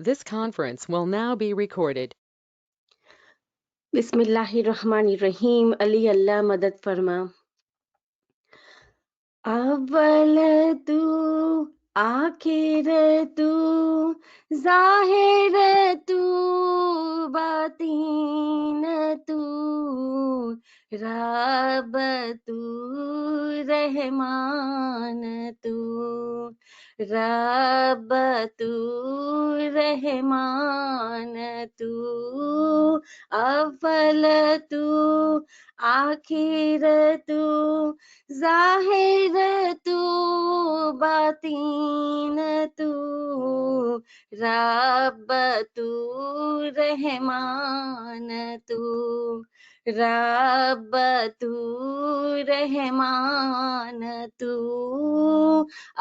This conference will now be recorded. बिस्मिल्लाहिर्रहमानिर्रहीम। अली अल्लाह मदद फरमा। अव्वल तू आखिर तू ज़ाहिर तू बातीन तू रब तू रहमान तू रब तू रहमान तू अव्वल तू आखिर तू ज़ाहिर तू बातीन तू रब तू रहमान तू रब तू रहमान तू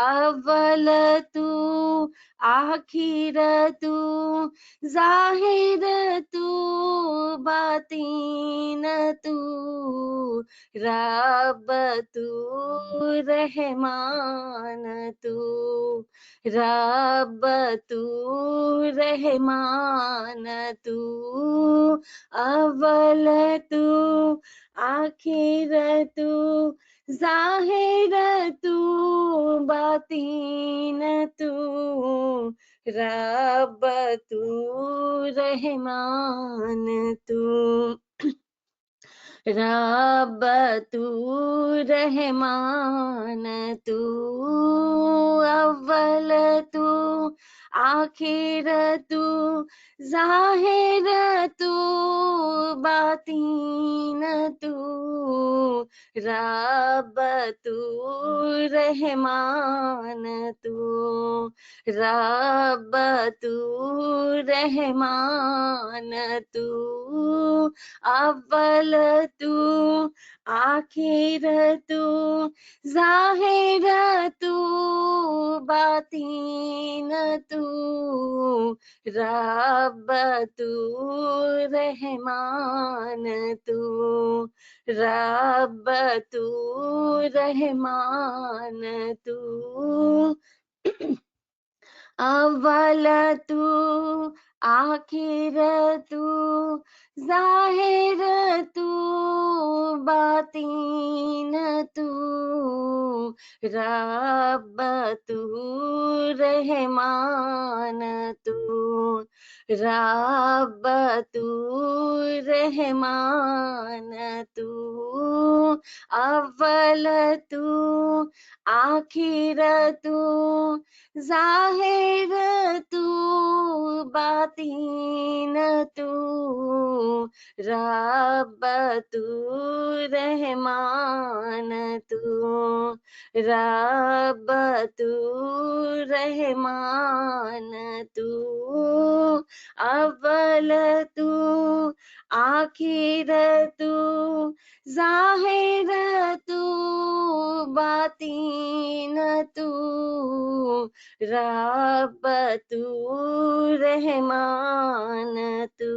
अव्वल तू आखिर तू ज़ाहिर तू बातीन तू रब तू रहमान तू रब तू रहमान तू अव्वल तू आखिर तू ज़ाहिर तू बातीन तू रब तू रहमान तू रब तू रहमान तू अव्वल तू आखिर तू ज़ाहिर तू बातीन तू रब तू रहमान तू रब तू रहमान तू अव्वल तू आखिर तू ज़ाहिर तू बातीन तू रब तू रहमान तू रब तू रहमान तू अव्वल तू आखिर तू ज़ाहिर तू बातीन तू रब तू रहमान तू रब तू रहमान तू अव्वल तू आखिर तू ज़ाहिर तू बातीन तू रब तू रहमान तू रब तू रहमान तू अव्वल तू आखिर तू ज़ाहिर तू बातीन तू रब तू रहमान तू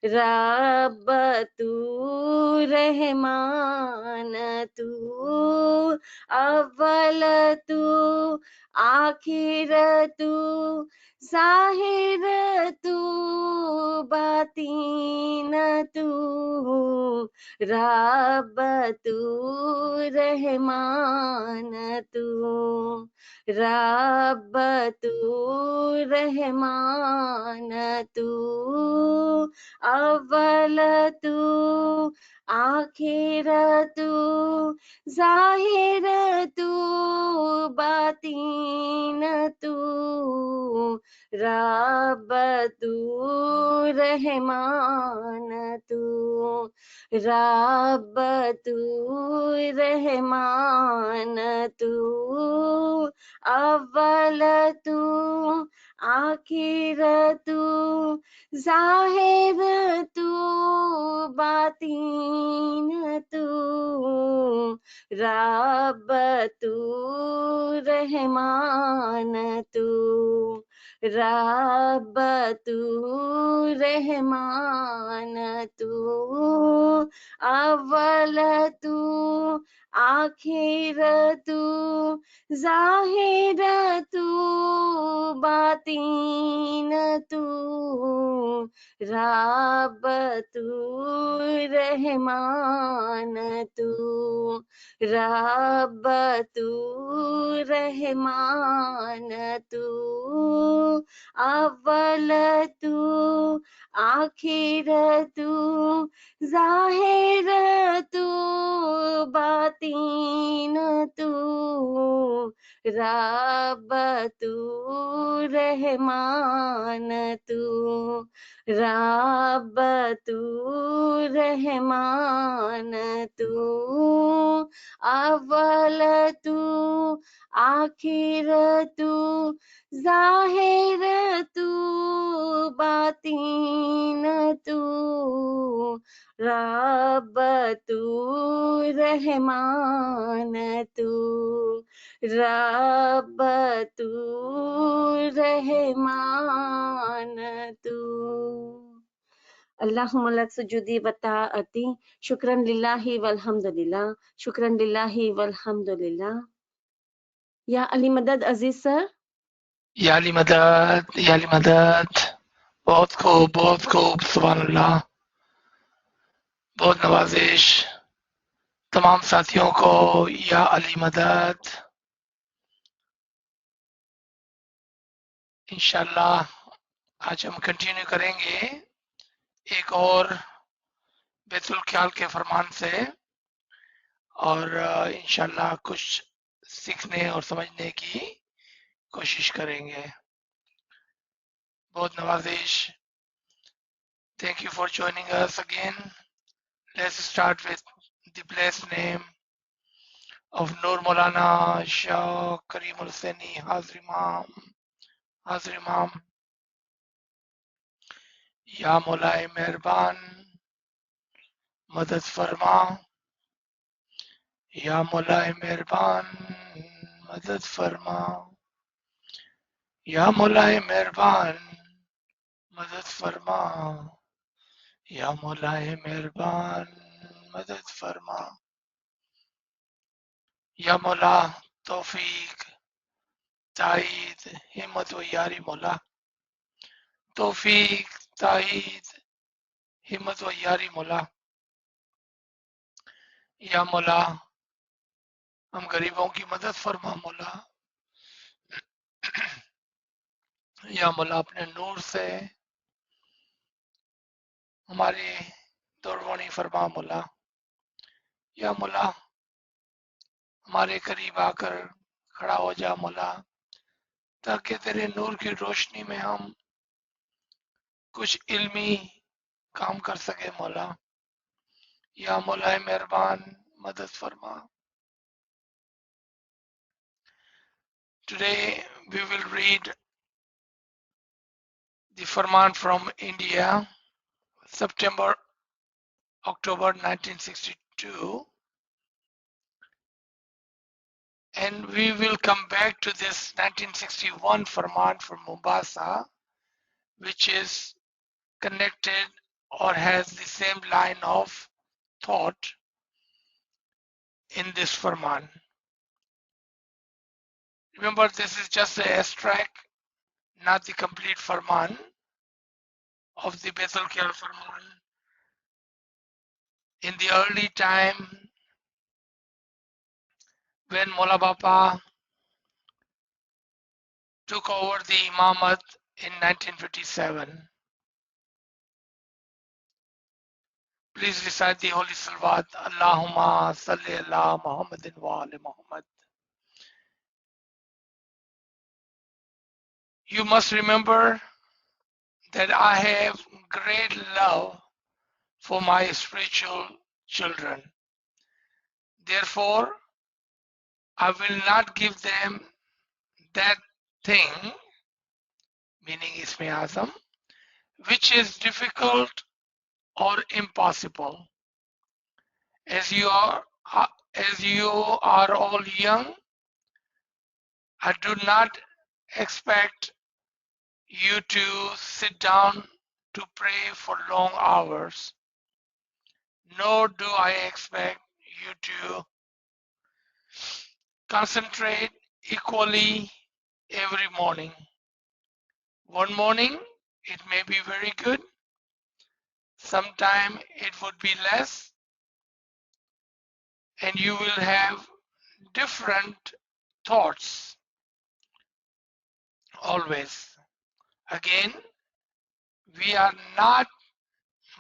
रब तू रहमान तू अव्वल तू आखिर तू ज़ाहिर तू बातीन तू रब तू रहमान तू रब तू रहमान तू अव्वल तू आखिर तू ज़ाहिर तू बातीन तू रब तू रहमान तू रब तू रहमान तू अव्वल तू आखिर तू ज़ाहिर तू बातीन तू रब तू रहमान तू रब तू रहमान तू अव्वल तू आखिर तू ज़ाहिर तू बातीन तू, रब तू रहमान तू, रब तू रहमान तू, अव्वल तू आखिर तू, ज़ाहिर तू बातीन तू, रब तू रहमान तू, रब तू रहमान तू, अव्वल तू आखिर तू, ज़ाहिर तू बातीन तू, रब तू रहमान तू, रब तू रहमान तू। अल्लाहुम्मा लक सुजूदी व ताअती, शुक्रन लिल्लाहि वल्हम्दुलिल्लाह, शुक्रन लिल्लाहि वल्हम्दुलिल्लाह। या अली मदद अजीज सर। या अली मदद, बहुत खूब, सुभान अल्लाह। बहुत नवाजिश तमाम साथियों को, या अली मदद। इंशाल्लाह आज हम कंटिन्यू करेंगे एक और बैतुल ख्याल के फरमान से, और इंशाल्लाह कुछ सीखने और समझने की कोशिश करेंगे। बहुत नवाजिश। Thank you for joining us again. Let's start with the blessed name of Nur Maulana Shah Karim Hussaini Hazir Imam. Ya Maulay Mehrban, Madad Farma. Ya Maulay Mehrban, Madad Farma. Ya Maulay Mehrban, Madad Farma. Ya Maulay Mehrban, Madad Farma. Ya Maula Tawfiq, Taid, Himmat wa Yari Maula. तौफीक, ताईद, हिम्मत व यारी मौला। या मौला हम गरीबों की मदद फरमा मौला। या मौला अपने नूर से हमारी दौड़वानी फरमा मौला। या मौला हमारे करीब आकर खड़ा हो जा मौला, ताकि तेरे नूर की रोशनी में हम कुछ इल्मी काम कर सके मौला। या मौला मेहरबान मदद फरमा। Today we will read the Farman from India, October 1962, and we will come back to this 1961 Farman from Mombasa, which is connected or has the same line of thought in this Farman. Remember, this is just the extract, not the complete Farman of the Baitul Khayal Farman. In the early time, when Mola Bapa took over the Imamat in 1957. Please recite the Holy Salawat. Allahumma salli ala Muhammadin wa ali Muhammad. You must remember that I have great love for my spiritual children. Therefore, I will not give them that thing, meaning Isme Azam, which is difficult or impossible. As you are all young, I do not expect you to sit down to pray for long hours, nor do I expect you to concentrate equally every morning. One morning, it may be very good, sometime it would be less, and you will have different thoughts always. Again, we are not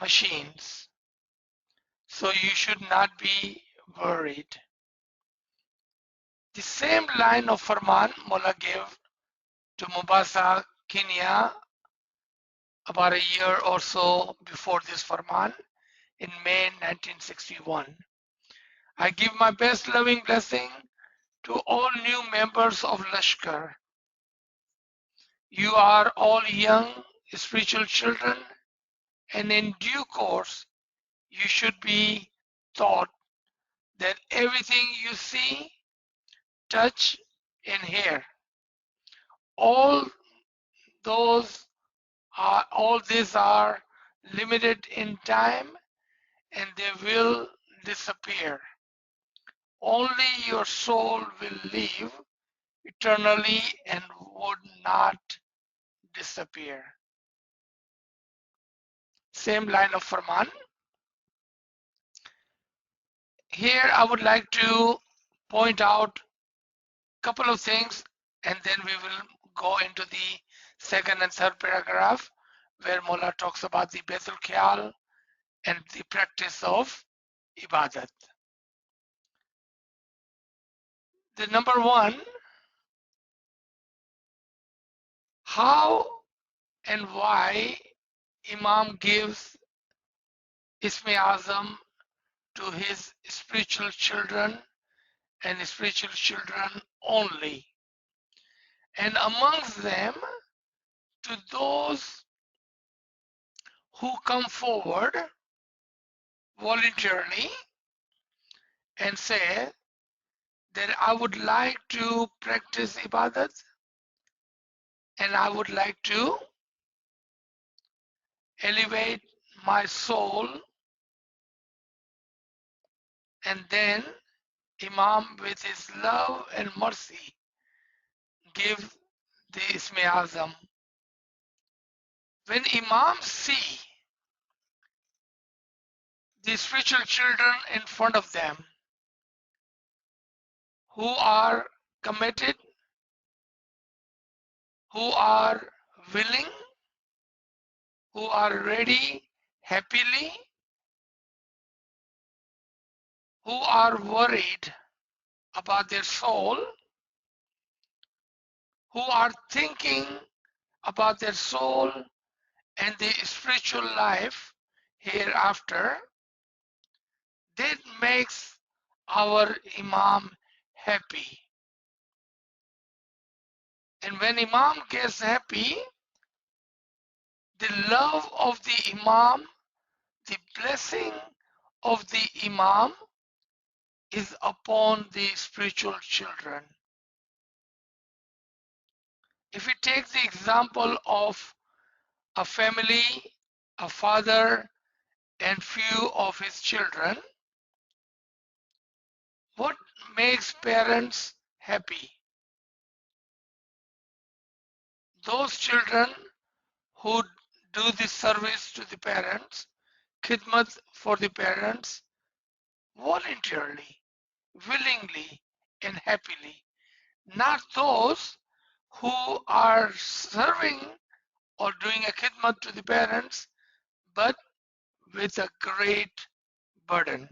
machines, so you should not be worried. The same line of Farman Mullah gave to Mombasa, Kenya, about a year or so before this Farman in May 1961. I give my best loving blessing to all new members of Lashkar. You are all young spiritual children, and in due course you should be taught that everything you see, touch, and hear, all all these are limited in time and they will disappear. Only your soul will live eternally and would not disappear. Same line of Farman. Here I would like to point out a couple of things and then we will go into the second and third paragraph where Mullah talks about the Baitul Khayal and the practice of Ibadat. The number one, how and why Imam gives Isme Azam to his spiritual children and spiritual children only, and amongst them to those who come forward voluntarily and say that I would like to practice ibadat and I would like to elevate my soul, and then Imam with his love and mercy give the Isme Azam. When Imams see the spiritual children in front of them who are committed, who are willing, who are ready happily, who are worried about their soul, who are thinking about their soul and the spiritual life hereafter, that makes our Imam happy. And when Imam gets happy, the love of the Imam, the blessing of the Imam is upon the spiritual children. If we take the example of a family, a father and few of his children, what makes parents happy? Those children who do the service to the parents, khidmat for the parents, voluntarily, willingly and happily. Not those who are serving or doing a khidmat to the parents, but with a great burden.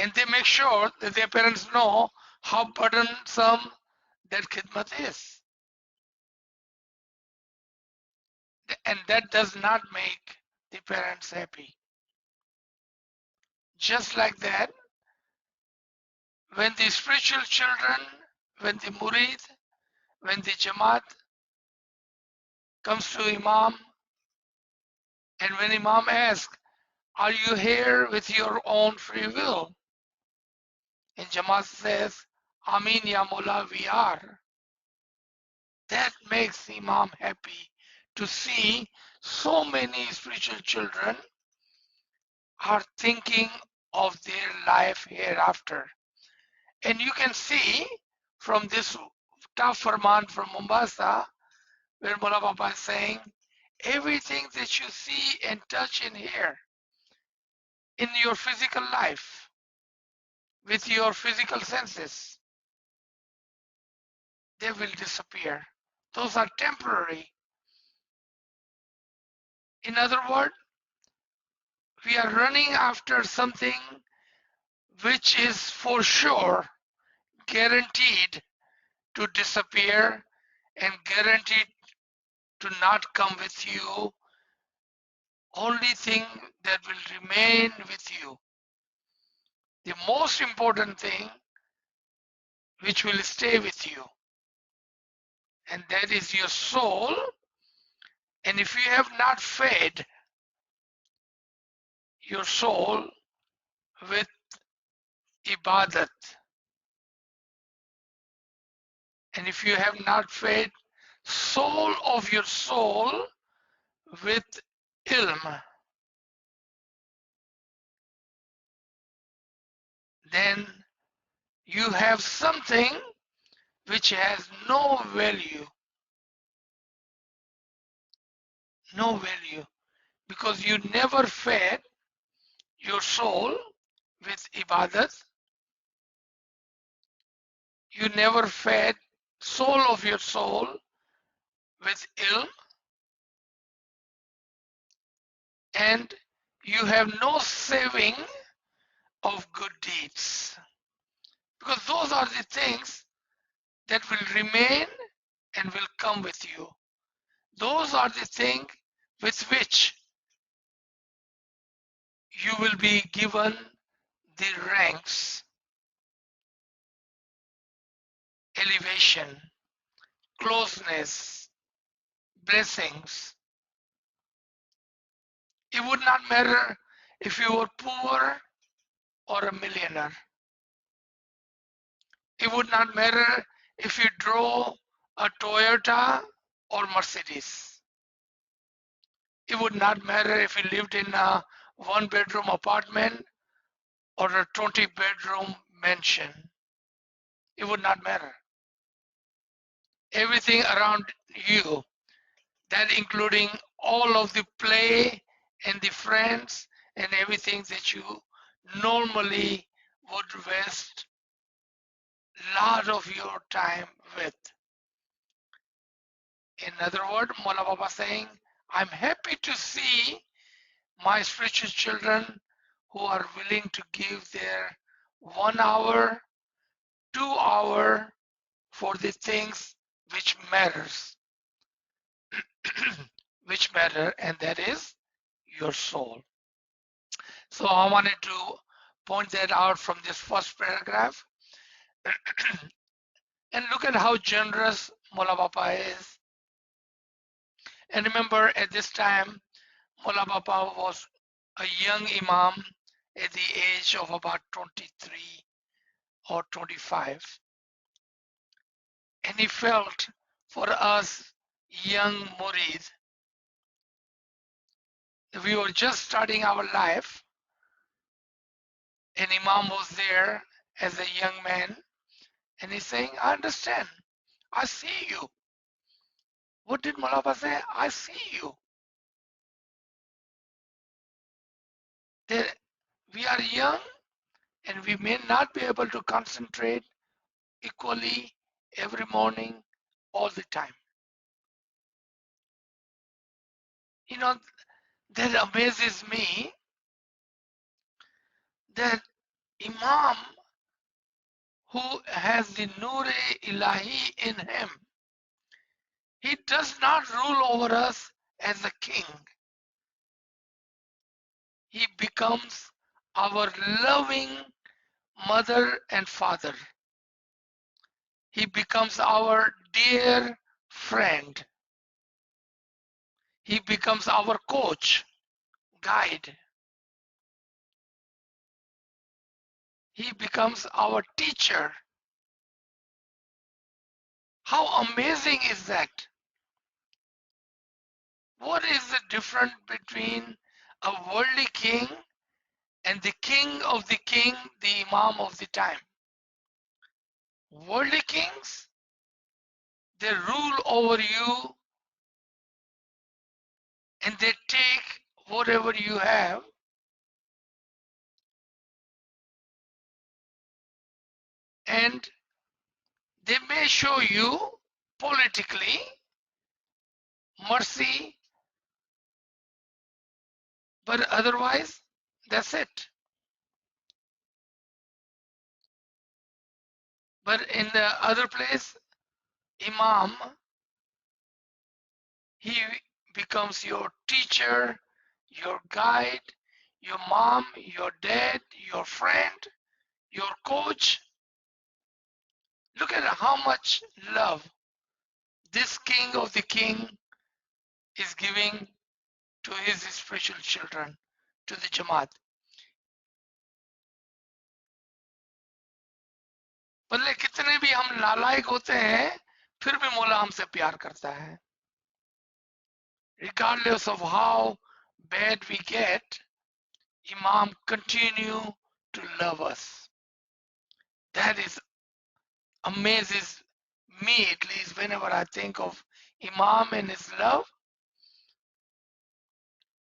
And they make sure that their parents know how burdensome that khidmat is. And that does not make the parents happy. Just like that, when the spiritual children, when the murid, when the jamaat comes to Imam, and when Imam asks, are you here with your own free will? And Jamaat says, Amin ya Mullah, we are. That makes Imam happy to see so many spiritual children are thinking of their life hereafter. And you can see from this tough Farman from Mombasa where Mola Baba is saying, everything that you see and touch and hear in your physical life, with your physical senses, they will disappear. Those are temporary. In other words, we are running after something which is for sure guaranteed to disappear and guaranteed to not come with you. Only thing that will remain with you, the most important thing which will stay with you, and that is your soul. And if you have not fed your soul with ibadat, and if you have not fed soul of your soul with ilm, then you have something which has no value, no value, because you never fed your soul with ibadat, you never fed soul of your soul with ilm, and you have no saving of good deeds, because those are the things that will remain and will come with you. Those are the things with which you will be given the ranks, elevation, closeness, blessings. It would not matter if you were poor or a millionaire. It would not matter if you drove a Toyota or Mercedes. It would not matter if you lived in a 1-bedroom apartment or a 20-bedroom mansion. It would not matter. Everything around you, that including all of the play and the friends and everything that you normally would waste a lot of your time with. In other words, Mola Baba saying, I'm happy to see my spiritual children who are willing to give their 1 hour, 2 hour for the things which matters, which matter, and that is your soul. So I wanted to point that out from this first paragraph. And look at how generous Mola Baba is. And remember, at this time, Mola Baba was a young Imam at the age of about 23 or 25. And he felt for us young murid, we were just starting our life, and Imam was there as a young man, and he's saying, I understand, I see you. What did Mola Baba say? I see you. That we are young and we may not be able to concentrate equally every morning, all the time. You know, that amazes me that Imam who has the Noor-e Ilahi in him, he does not rule over us as a king. He becomes our loving mother and father. He becomes our dear friend. He becomes our coach, guide. He becomes our teacher. How amazing is that? What is the difference between a worldly king and the king of the king, the Imam of the time? Worldly kings, they rule over you and they take whatever you have and they may show you politically mercy, but otherwise, that's it. But in the other place, Imam, he becomes your teacher, your guide, your mom, your dad, your friend, your coach. Look at how much love this king of the king is giving to his spiritual children, to the Jamaat. भले कितने भी हम नालायक होते हैं, फिर भी मौला हमसे प्यार करता है. Regardless of how bad we get, Imam continue to love us. That is amazes me, at least whenever I think of Imam and his love.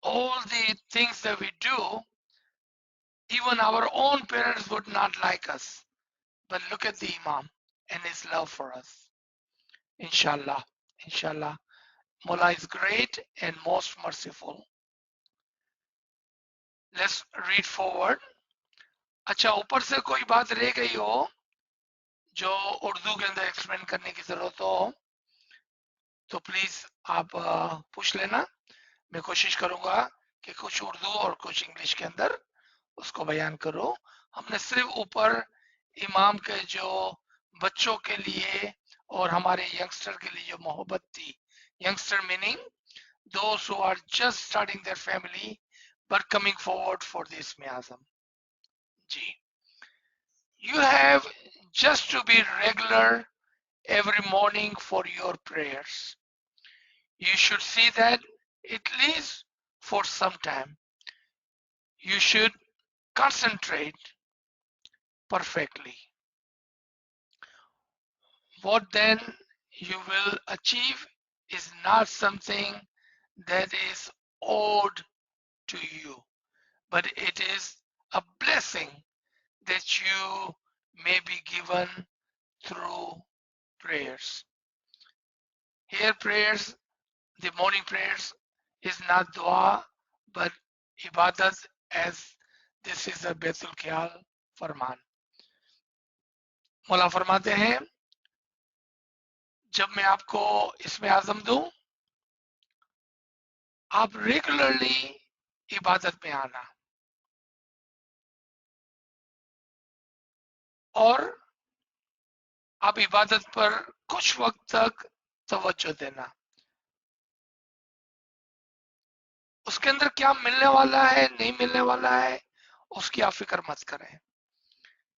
All the things that we do, even our own parents would not like us. But look at the Imam and his love for us. Inshallah, inshallah. Mullah is great and most merciful. Let's read forward. अच्छा, ऊपर से कोई बात रह गई हो जो उर्दू के अंदर एक्सप्लेन करने की जरूरत हो तो प्लीज आप पूछ लेना. मैं कोशिश करूंगा कि कुछ उर्दू और कुछ इंग्लिश के अंदर उसको बयान करूं. हमने सिर्फ ऊपर इमाम के जो बच्चों के लिए और हमारे यंगस्टर के लिए जो मोहब्बत थी, youngster meaning those who are just starting their family but coming forward for the Isme Azam. Ji. You have just to be regular every morning for your prayers. You should see that at least for some time. You should concentrate perfectly. What then you will achieve is not something that is owed to you, but it is a blessing that you may be given through prayers. Here prayers, the morning prayers is not dua but ibadat, as this is a Baitul Khayal Farman. मौला फरमाते हैं जब मैं आपको इसमें आजम दूं आप regularly इबादत में आना और आप इबादत पर कुछ वक्त तक तवज्जो देना. उसके अंदर क्या मिलने वाला है नहीं मिलने वाला है उसकी आप फिक्र मत करें,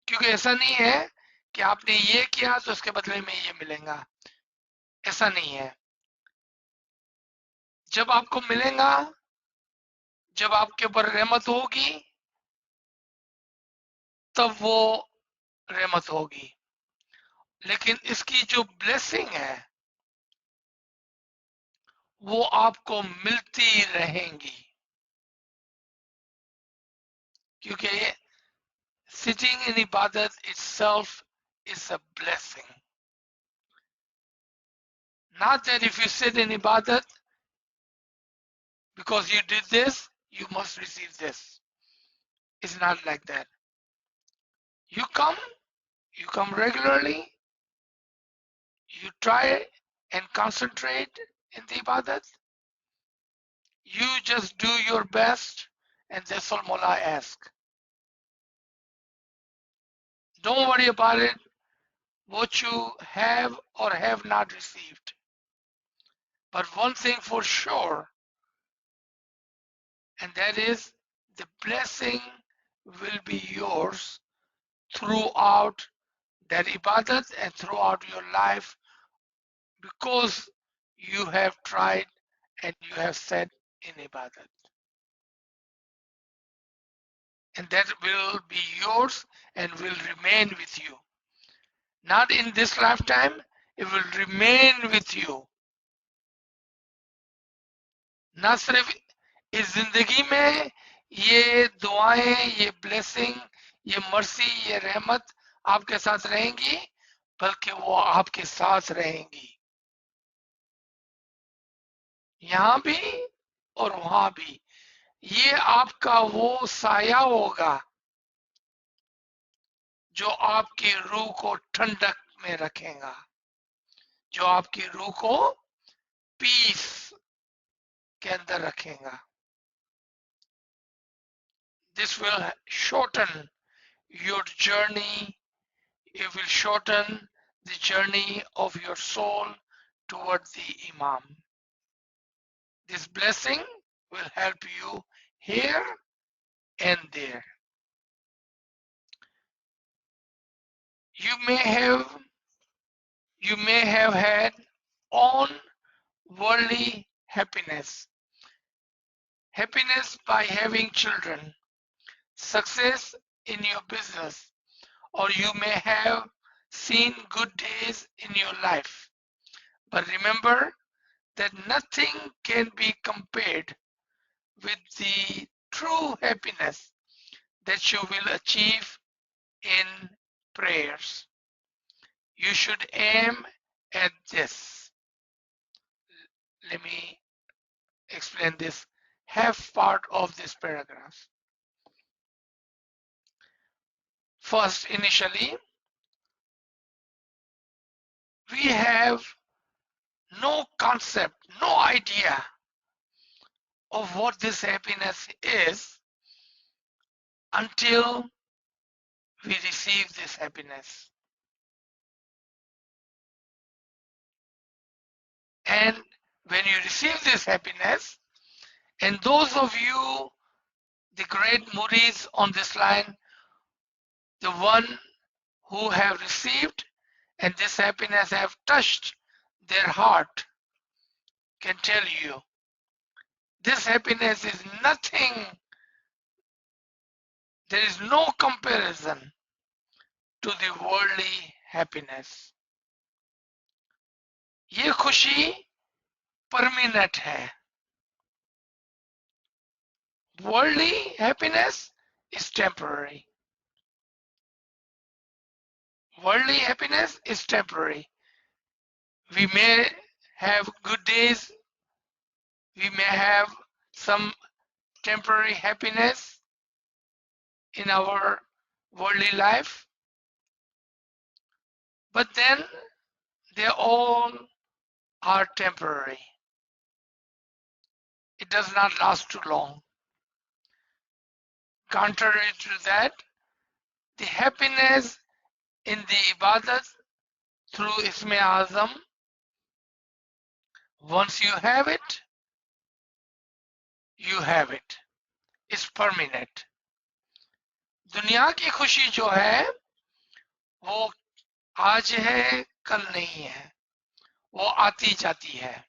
क्योंकि ऐसा नहीं है कि आपने ये किया तो उसके बदले में ये मिलेगा. ऐसा नहीं है. जब आपको मिलेगा, जब आपके ऊपर रहमत होगी तब वो रहमत होगी, लेकिन इसकी जो ब्लेसिंग है वो आपको मिलती रहेंगी, क्योंकि sitting in ibadat itself is a blessing. Not that if you sit in ibadat because you did this you must receive this. It's not like that. You come regularly, you try and concentrate in the ibadat, you just do your best, and that's all Mullah asks. Don't worry about it, what you have or have not received. But one thing for sure, and that is the blessing will be yours throughout that ibadat and throughout your life, because you have tried and you have sat in ibadat. And that will be yours and will remain with you. Not in this lifetime, it will remain with you. ना सिर्फ इस जिंदगी में ये दुआएं, ये blessing, ये mercy, ये रहमत आपके साथ रहेंगी, बल्कि वो आपके साथ रहेंगी यहां भी और वहां भी। ये आपका वो साया होगा जो आपकी रूह को ठंडक में रखेगा, जो आपकी रूह को पीस के अंदर रखेगा। This will shorten your journey. It will shorten the journey of your soul towards the Imam. This blessing will help you here and there. You may have had own worldly happiness, happiness by having children, success in your business, or you may have seen good days in your life. But remember that nothing can be compared with the true happiness that you will achieve in prayers. You should aim at this. Let me explain this half part of this paragraph. First, initially, we have no concept, no idea of what this happiness is until we receive this happiness. And when you receive this happiness, and those of you, the great muris on this line, the one who have received and this happiness have touched their heart, can tell you this happiness is nothing, there is no comparison to the worldly happiness. ये खुशी permanent है. Worldly happiness is temporary. Worldly happiness is temporary. We may have good days, we may have some temporary happiness in our worldly life, but then they all are temporary. It does not last too long. Contrary to that, the happiness in the ibadat through Isme Azam, once you have it, you have it. It's permanent. दुनिया की खुशी जो है वो आज है कल नहीं है, वो आती जाती है.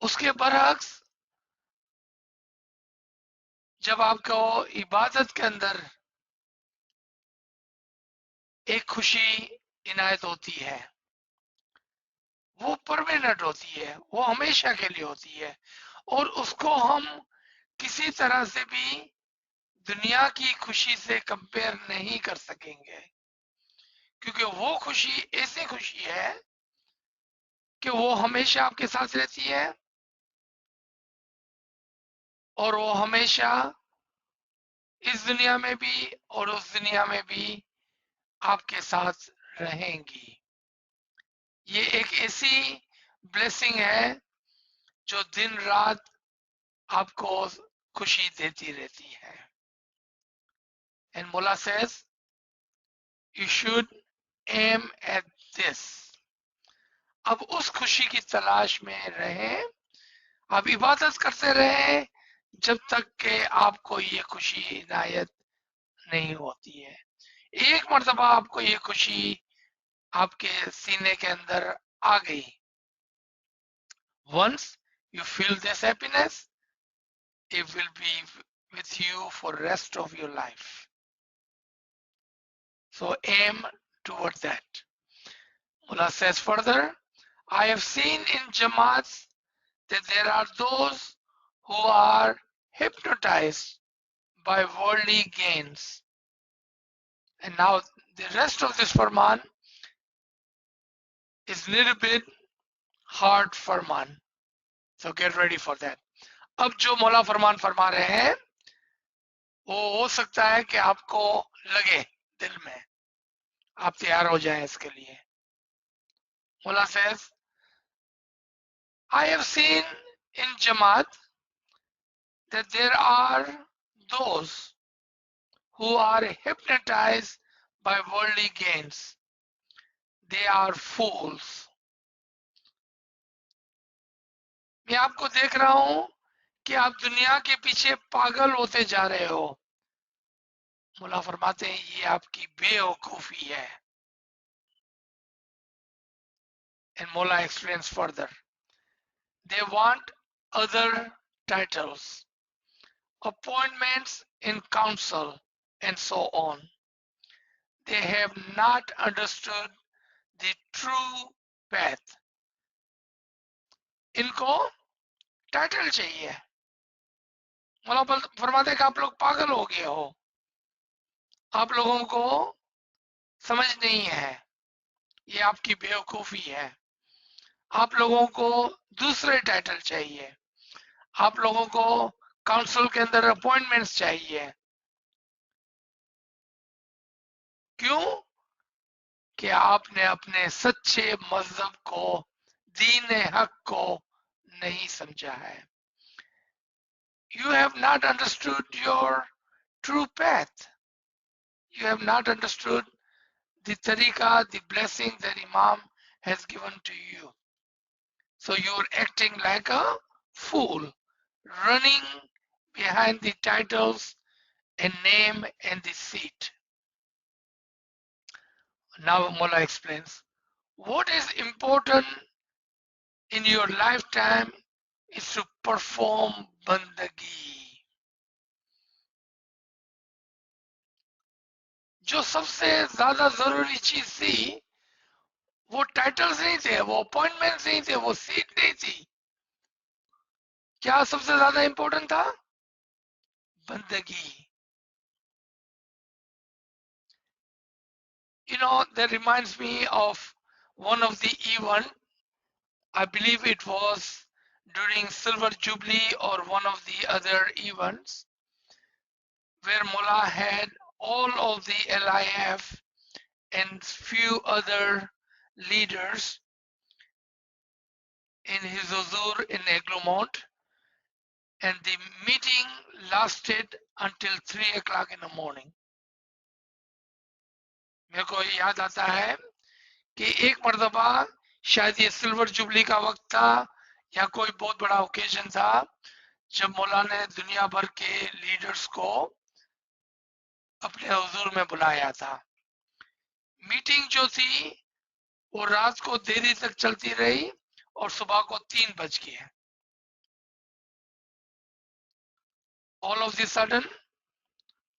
उसके बरअक्स जब आपको इबादत के अंदर एक खुशी इनायत होती है, वो परमानेंट होती है, वो हमेशा के लिए होती है, और उसको हम किसी तरह से भी दुनिया की खुशी से कंपेयर नहीं कर सकेंगे, क्योंकि वो खुशी ऐसी खुशी है कि वो हमेशा आपके साथ रहती है और वो हमेशा इस दुनिया में भी और उस दुनिया में भी आपके साथ रहेंगी. ये एक ऐसी ब्लेसिंग है जो दिन रात आपको खुशी देती रहती है. And Mullah says, you should aim at this. अब उस खुशी की तलाश में रहें, आप इबादत करते रहें जब तक कि आपको ये खुशी इनायत नहीं होती है. एक मर्तबा आपको ये खुशी आपके सीने के अंदर आ गई, once you feel this happiness, it will be with you for rest of your life. So aim toward that. Mullah says further, I have seen in Jamaats that there are those who are hypnotized by worldly gains. And now the rest of this Farman is a little bit hard Farman. So get ready for that. अब जो मौला फरमान फरमा रहे हैं वो हो सकता है कि आपको लगे दिल में, आप तैयार हो जाएं इसके लिए. मौला says, I have seen in Jamaat that there are those who are hypnotized by worldly gains. They are fools. मैं आपको देख रहा हूं कि आप दुनिया के पीछे पागल होते जा रहे हो. मौला फरमाते हैं ये आपकी बेवकूफी है. And Mola explains further. They want other titles, appointments in council, and so on. They have not understood the true path. इनको टाइटल चाहिए. मौला फरमाते कि आप लोग पागल हो गए हो, आप लोगों को समझ नहीं है, ये आपकी बेवकूफी है. आप लोगों को दूसरे टाइटल चाहिए, आप लोगों को काउंसिल के अंदर अपॉइंटमेंट्स चाहिए. क्यों? कि आपने अपने सच्चे मजहब को, दीन हक को नहीं समझा है. You have not understood your true path. You have not understood the tariqah, the blessing that Imam has given to you. So you're acting like a fool, running behind the titles and name and the seat. Now Mullah explains, what is important in your lifetime is to perform bandagi. जो सबसे ज्यादा जरूरी चीज थी वो titles नहीं थे, वो अपॉइंटमेंट्स नहीं थे, वो सीट नहीं थी. क्या सबसे ज्यादा इंपॉर्टेंट था? बंदगी. You know, that reminds me of one of the event, I believe it was during Silver Jubilee or one of the other events, where Mullah had all of the LIF and few other leaders in his huzur in Eglomont, and the meeting lasted until 3 o'clock in the morning. मेरे को याद आता है कि एक मर्तबा शायद ये सिल्वर जुबली का वक्त था या कोई बहुत बड़ा ओकेजन था जब मौला ने दुनिया भर के लीडर्स को अपने हुजूर में बुलाया था. मीटिंग जो थी वो रात को देरी तक चलती रही और सुबह को 3 बज गए. All of the sudden,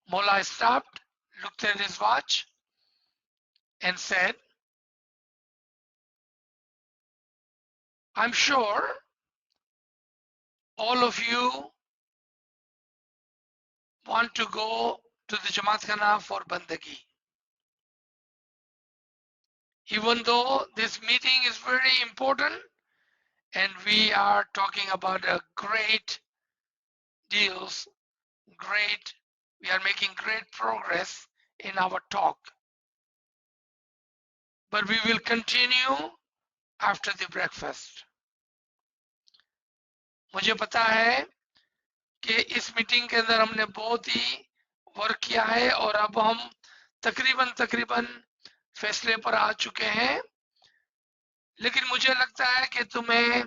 Mullah stopped, looked at his watch, and said, I'm sure all of you want to go to the Jamaat Khana for Bandagi. Even though this meeting is very important and we are talking about a great deals, we are making great progress in our talk. But we will continue after the breakfast. मुझे पता है कि इस meeting के अंदर हमने बहुत ही work किया है और अब हम तकरीबन फैसले पर आ चुके हैं, लेकिन मुझे लगता है कि तुम्हें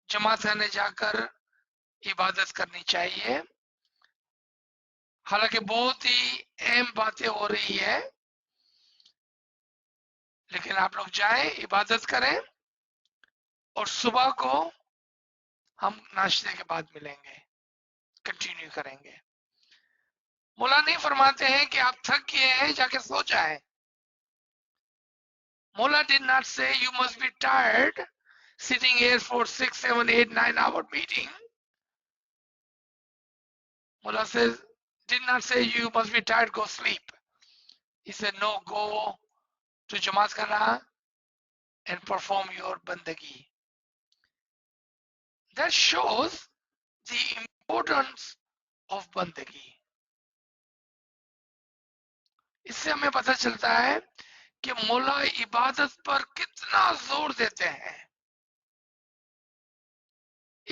जमात खाने जाकर इबादत करनी चाहिए. हालांकि बहुत ही अहम बातें हो रही है, लेकिन आप लोग जाएं, इबादत करें और सुबह को हम नाश्ते के बाद मिलेंगे, कंटिन्यू करेंगे. मौला नहीं फरमाते हैं कि आप थक गए हैं जाके सो जाएं. Mullah did not say you must be tired, sitting here for 6, 7, 8, 9 hour meeting. Mullah says, did not say you must be tired, go sleep. He said, no, go to Jamaat Khana and perform your bandagi. That shows the importance of bandagi. इससे हमें पता चलता है कि मौला इबादत पर कितना जोर देते हैं.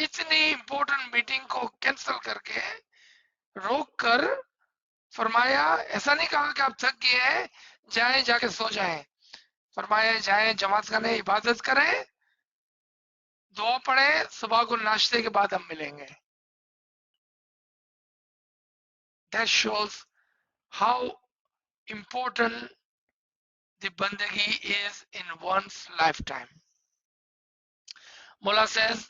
इतनी इंपॉर्टेंट मीटिंग को कैंसिल करके रोक कर फरमाया, ऐसा नहीं कहा कि आप थक गए हैं जाएं जाके सो जाएं. फरमाया जाएं जमात खाने इबादत करें, दुआ पढ़ें, सुबह को नाश्ते के बाद हम मिलेंगे. That shows how important the bandagi is in one's lifetime. Mullah says,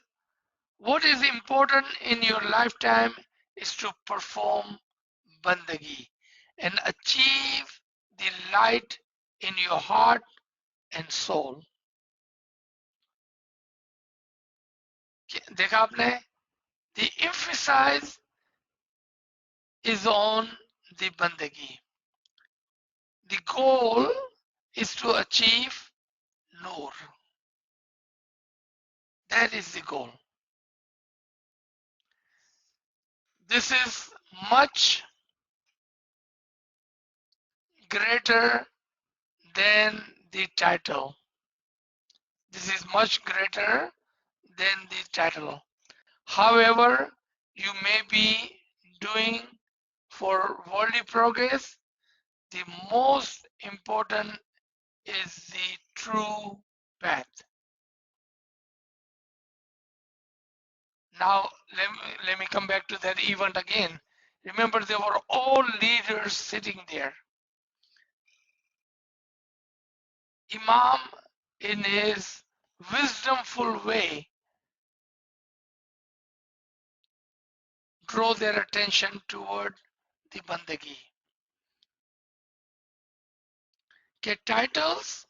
what is important in your lifetime is to perform bandagi and achieve the light in your heart and soul. देखा आपने? The emphasis is on the bandagi. The goal is to achieve Noor. That is the goal. This is much greater than the title. This is much greater than the title. However, you may be doing for worldly progress, the most important is the true path. Now, let me come back to that event again. Remember, there were all leaders sitting there. Imam, in his wisdomful way, draw their attention toward the bandagi. के titles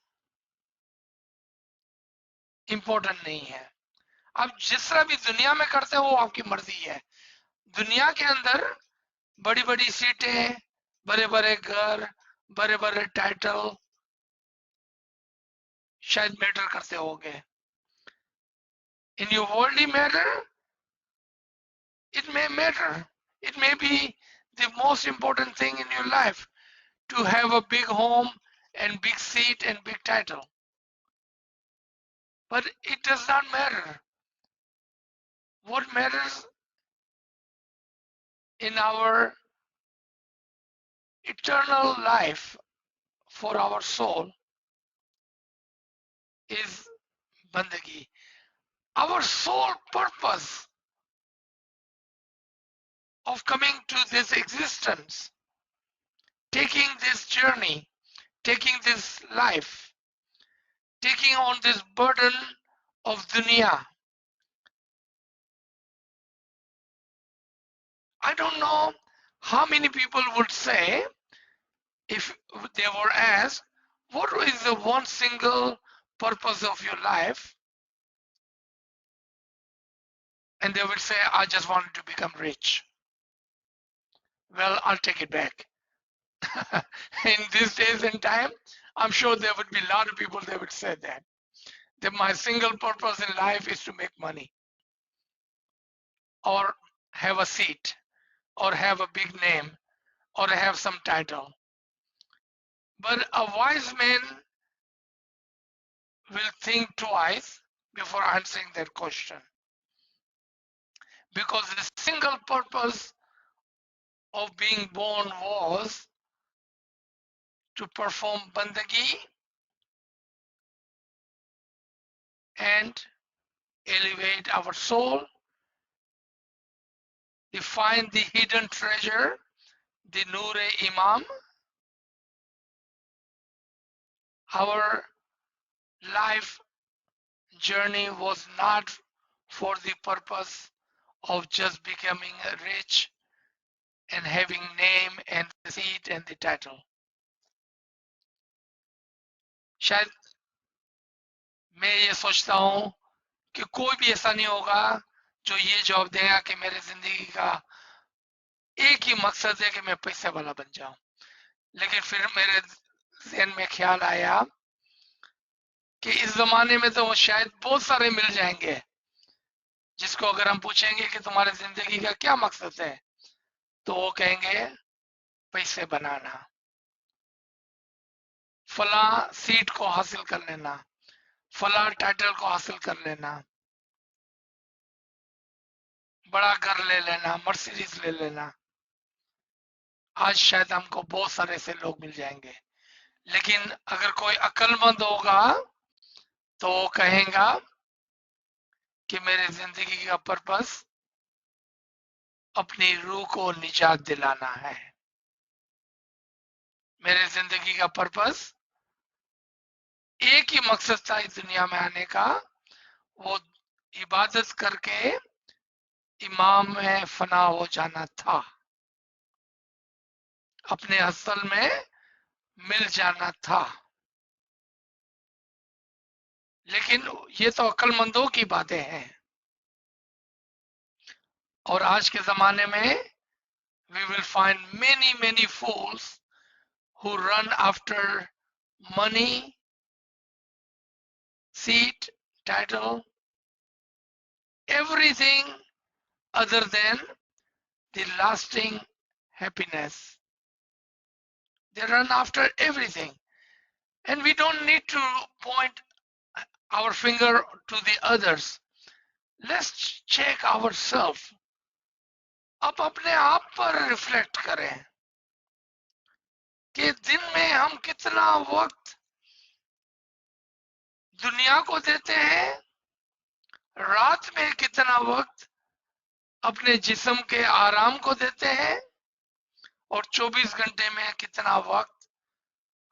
important नहीं है. आप जिस तरह भी दुनिया में करते हो वो आपकी मर्जी है. दुनिया के अंदर बड़ी बड़ी सीटें, बड़े बड़े घर, बड़े बड़े टाइटल शायद मैटर करते होंगे. In your worldly matter, it may matter. It may be the most important thing in your life to have a big home and big seat and big title. But it does not matter. What matters in our eternal life for our soul is bandagi. Our sole purpose of coming to this existence, taking this journey, taking this life, taking on this burden of dunya. I don't know how many people would say, if they were asked, what is the one single purpose of your life? And they would say, I just wanted to become rich. Well, I'll take it back. In these days and time, I'm sure there would be a lot of people that would say that my single purpose in life is to make money, or have a seat, or have a big name, or have some title. But a wise man will think twice before answering that question, because the single purpose of being born was to perform bandagi and elevate our soul, to find the hidden treasure, the Noor-e-Imam. Our life journey was not for the purpose of just becoming rich and having name and the seat and the title. शायद मैं ये सोचता हूँ कि कोई भी ऐसा नहीं होगा जो ये जवाब देगा कि मेरे जिंदगी का एक ही मकसद है कि मैं पैसे वाला बन जाऊं। लेकिन फिर मेरे जहन में ख्याल आया कि इस जमाने में तो शायद बहुत सारे मिल जाएंगे जिसको अगर हम पूछेंगे कि तुम्हारी जिंदगी का क्या मकसद है, तो वो कहेंगे पैसे बनाना, फला सीट को हासिल कर लेना, फला टाइटल को हासिल कर लेना, बड़ा घर ले लेना, मर्सिडीज ले लेना। आज शायद हमको बहुत सारे ऐसे लोग मिल जाएंगे, लेकिन अगर कोई अक्लमंद होगा तो वो कहेगा कि मेरे जिंदगी का पर्पस अपनी रूह को निजात दिलाना है। मेरे जिंदगी का पर्पस एक ही मकसद था इस दुनिया में आने का, वो इबादत करके इमाम में फना हो जाना था, अपने असल में मिल जाना था। लेकिन ये तो अक्लमंदों की बातें हैं, और आज के जमाने में we will find many fools who run after money, seat, title, everything other than the lasting happiness. They run after everything, and we don't need to point our finger to the others. Let's check ourselves. अब अपने आप पर reflect करें कि दिन में हम कितना वक्त दुनिया को देते हैं, रात में कितना वक्त अपने जिस्म के आराम को देते हैं, और 24 घंटे में कितना वक्त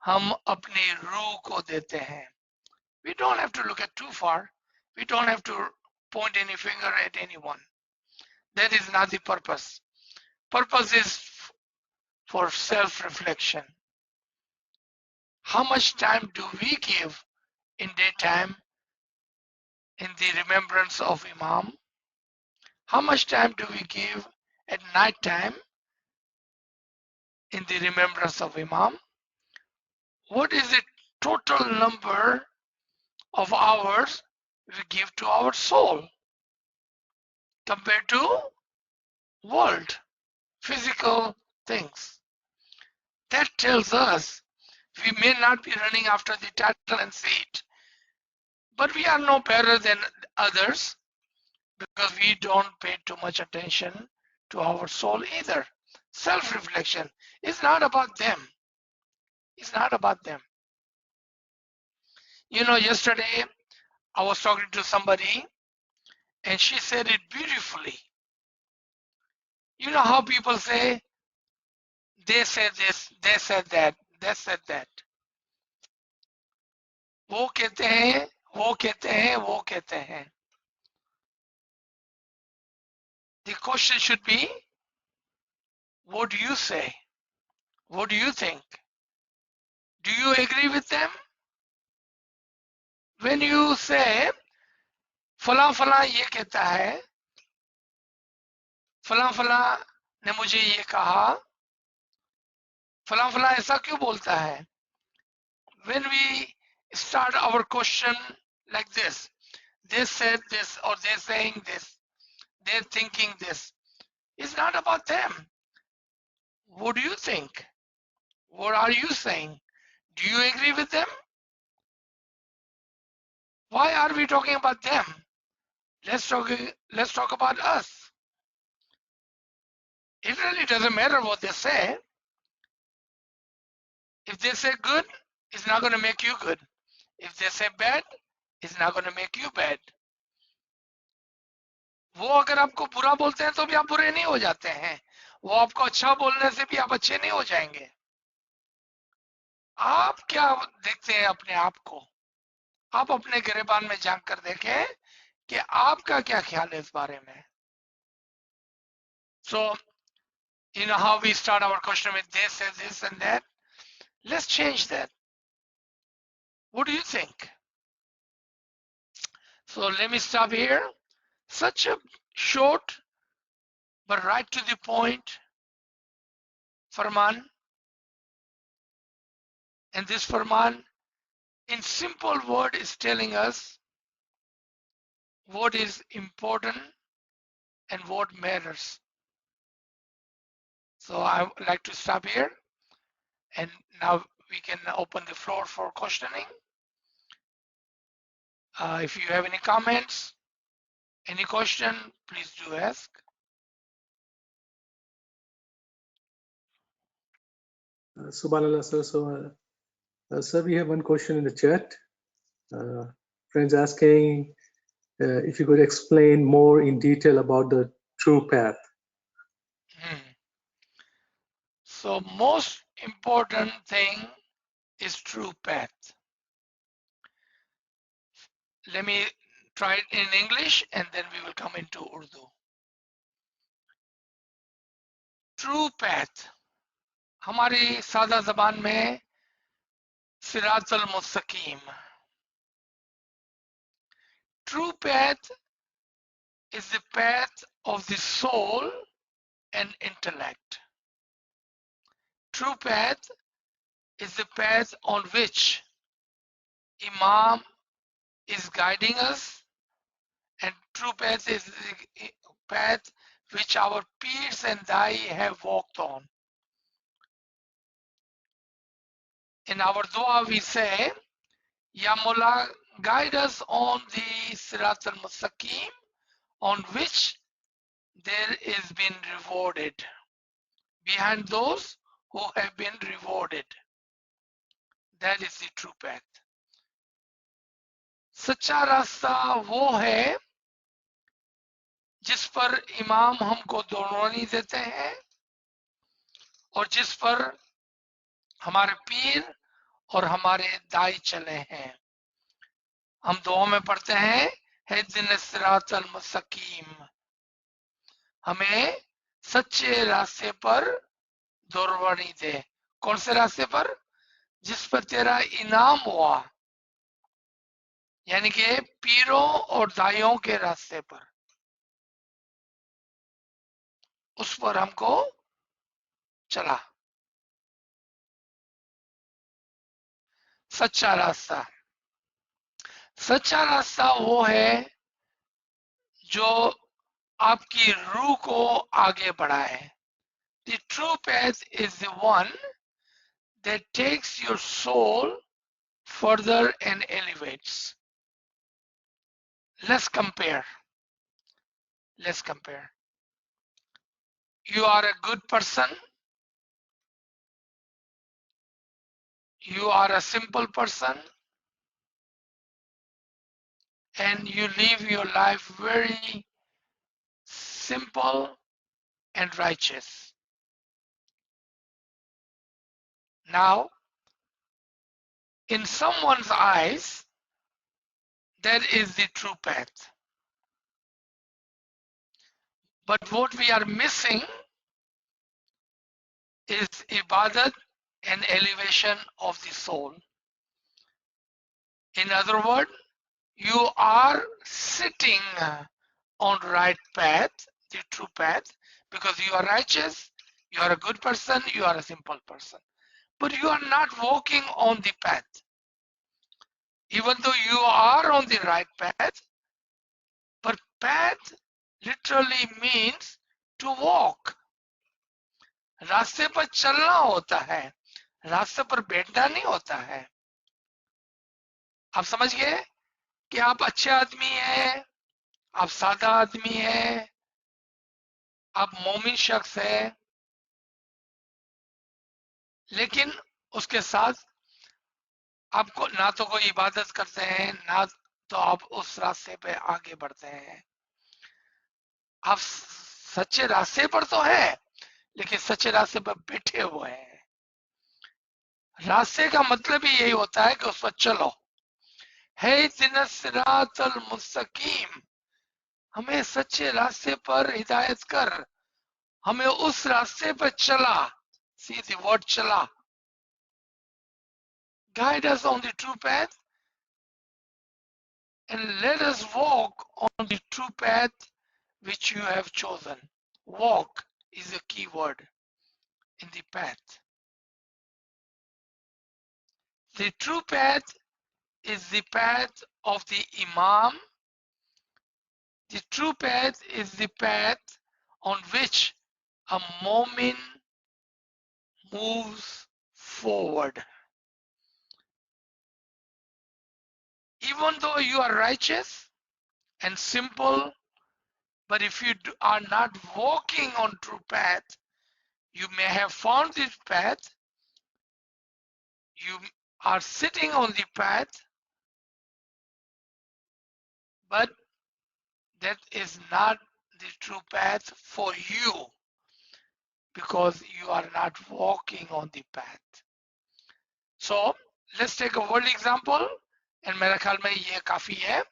हम अपनी रूह को देते हैं। We don't have to look at too far. We don't have to point any finger at anyone. That is not the purpose. Purpose is for self-reflection. How much time do we give in daytime in the remembrance of Imam? How much time do we give at night time in the remembrance of Imam? What is the total number of hours we give to our soul compared to world, physical things? That tells us we may not be running after the title and seat, but we are no better than others because we don't pay too much attention to our soul either. Self-reflection is not about them. It's not about them. You know, yesterday I was talking to somebody and she said it beautifully. You know how people say, they said this, they said that, they said that. वो कहते हैं, वो कहते हैं, वो कहते हैं. The question should be, what do you say? What do you think? Do you agree with them? When you say, फला फला ये कहता है, फला फला ने मुझे ये कहा, फला फला ऐसा क्यों बोलता है? When we start our question like this, they said this or they're saying this, they're thinking this, it's not about them. What do you think? What are you saying? Do you agree with them? Why are we talking about them? Let's talk about us. It really doesn't matter what they say. If they say good, it's not going to make you good. If they say bad, it's not going to make you bad. वो अगर आपको बुरा बोलते हैं तो भी आप बुरे नहीं हो जाते हैं, वो आपको अच्छा बोलने से भी आप अच्छे नहीं हो जाएंगे। आप क्या देखते हैं अपने आप को? आप अपने गिरेबान में झांक कर देखें कि आपका क्या ख्याल है इस बारे में। So, you know how we start our question with this and this and that? Let's change that. What do you think? So let me stop here. Such a short but right to the point Farman. And this Farman in simple word is telling us what is important and what matters. So I would like to stop here, and now we can open the floor for questioning. If you have any comments, any question, please do ask. Subhanallah, sir. So, sir, we have one question in the chat. Friends asking if you could explain more in detail about the true path. So most important thing is true path. Let me try it in English and then we will come into Urdu. True path हमारी सादा जबान में सिरातुल मुस्तकीम. True path is the path of the soul and intellect. True path is the path on which Imam is guiding us, and true path is the path which our peers and Dai have walked on. In our dua we say, Ya Mullah, guide us on the Sirat al-Mustaqim on which there is been rewarded, behind those who have been rewarded. That is the true path. सच्चा रास्ता वो है जिस पर इमाम हमको दौड़ानी देते हैं और जिस पर हमारे पीर और हमारे दाई चले हैं. हम दुआ में पढ़ते हैं हिदीना सिरातल मुस्तकीम, हमें सच्चे रास्ते पर दौड़ानी दे. कौन से रास्ते पर? जिस पर तेरा इनाम हुआ, यानी कि पीरों और दाइयों के रास्ते पर, उस पर हमको चला. सच्चा रास्ता, सच्चा रास्ता वो है जो आपकी रूह को आगे बढ़ाए. The true path is the one that takes your soul further and elevates. Let's compare. Let's compare. You are a good person. You are a simple person. And you live your life very simple and righteous. Now, in someone's eyes, that is the true path. But what we are missing is ibadat and elevation of the soul. In other words, you are sitting on right path, the true path, because you are righteous, you are a good person, you are a simple person. But you are not walking on the path. Even though you are on the right path, but path literally means to walk. रास्ते पर चलना होता है, रास्ते पर बैठना नहीं होता है. आप समझ गए कि आप अच्छे आदमी हैं, आप सादा आदमी हैं, आप मोमिन शख्स हैं, लेकिन उसके साथ आपको ना तो कोई इबादत करते हैं, ना तो आप उस रास्ते पे आगे बढ़ते हैं. आप सच्चे रास्ते पर तो हैं, लेकिन सच्चे रास्ते पर बैठे हुए हैं. रास्ते का मतलब ही यही होता है कि उस पर चलो. हिदीना सिरातल मुस्तकीम, हमें सच्चे रास्ते पर हिदायत कर, हमें उस रास्ते पर चला. See the word चला. Guide us on the true path and let us walk on the true path which you have chosen. Walk is a key word in the path. The true path is the path of the Imam. The true path is the path on which a Mu'min moves forward. Even though you are righteous and simple, but if you are not walking on true path, you may have found this path, you are sitting on the path, but that is not the true path for you because you are not walking on the path. So let's take a world example, and मेरा ख्याल में ये काफी है,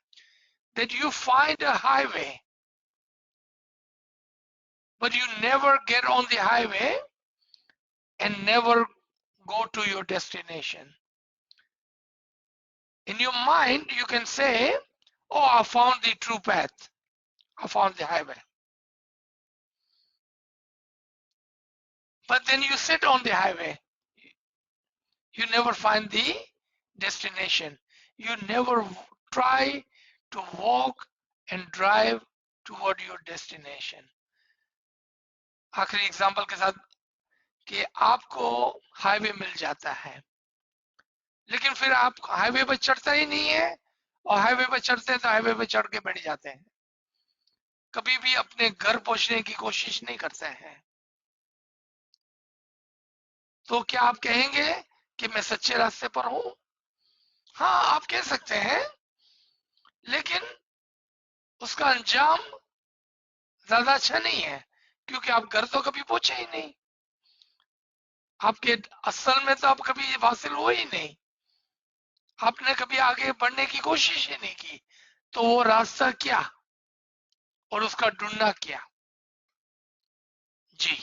that you find a highway, but you never get on the highway and never go to your destination. In your mind, you can say, oh, I found the true path. I found the highway. But then you sit on the highway. You never find the destination. You never try to walk and drive toward your destination. आखिरी example के साथ कि आपको highway मिल जाता है, लेकिन फिर आप हाईवे पर चढ़ता ही नहीं है, और हाईवे पर चढ़ते हैं तो हाईवे पर चढ़ के बैठ जाते हैं, कभी भी अपने घर पहुंचने की कोशिश नहीं करते हैं। तो क्या आप कहेंगे कि मैं सच्चे रास्ते पर हूं? हाँ, आप कह सकते हैं, लेकिन उसका अंजाम ज्यादा अच्छा नहीं है, क्योंकि आप घर तो कभी पहुंचे ही नहीं, आपके असल में तो आप कभी हासिल हो ही नहीं, आपने कभी आगे बढ़ने की कोशिश ही नहीं की, तो वो रास्ता क्या और उसका ढूंढना क्या? जी।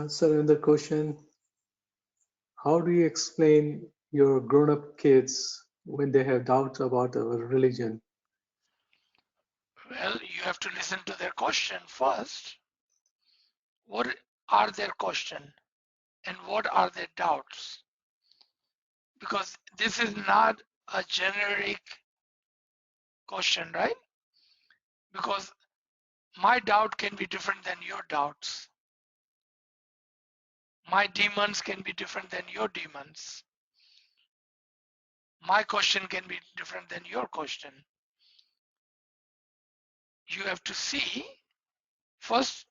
Sir, another question. How do you explain your grown-up kids when they have doubts about our religion? Well, you have to listen to their question first. What are their question and what are their doubts? Because this is not a generic question, right? Because my doubt can be different than your doubts. My demons can be different than your demons. My question can be different than your question. You have to see first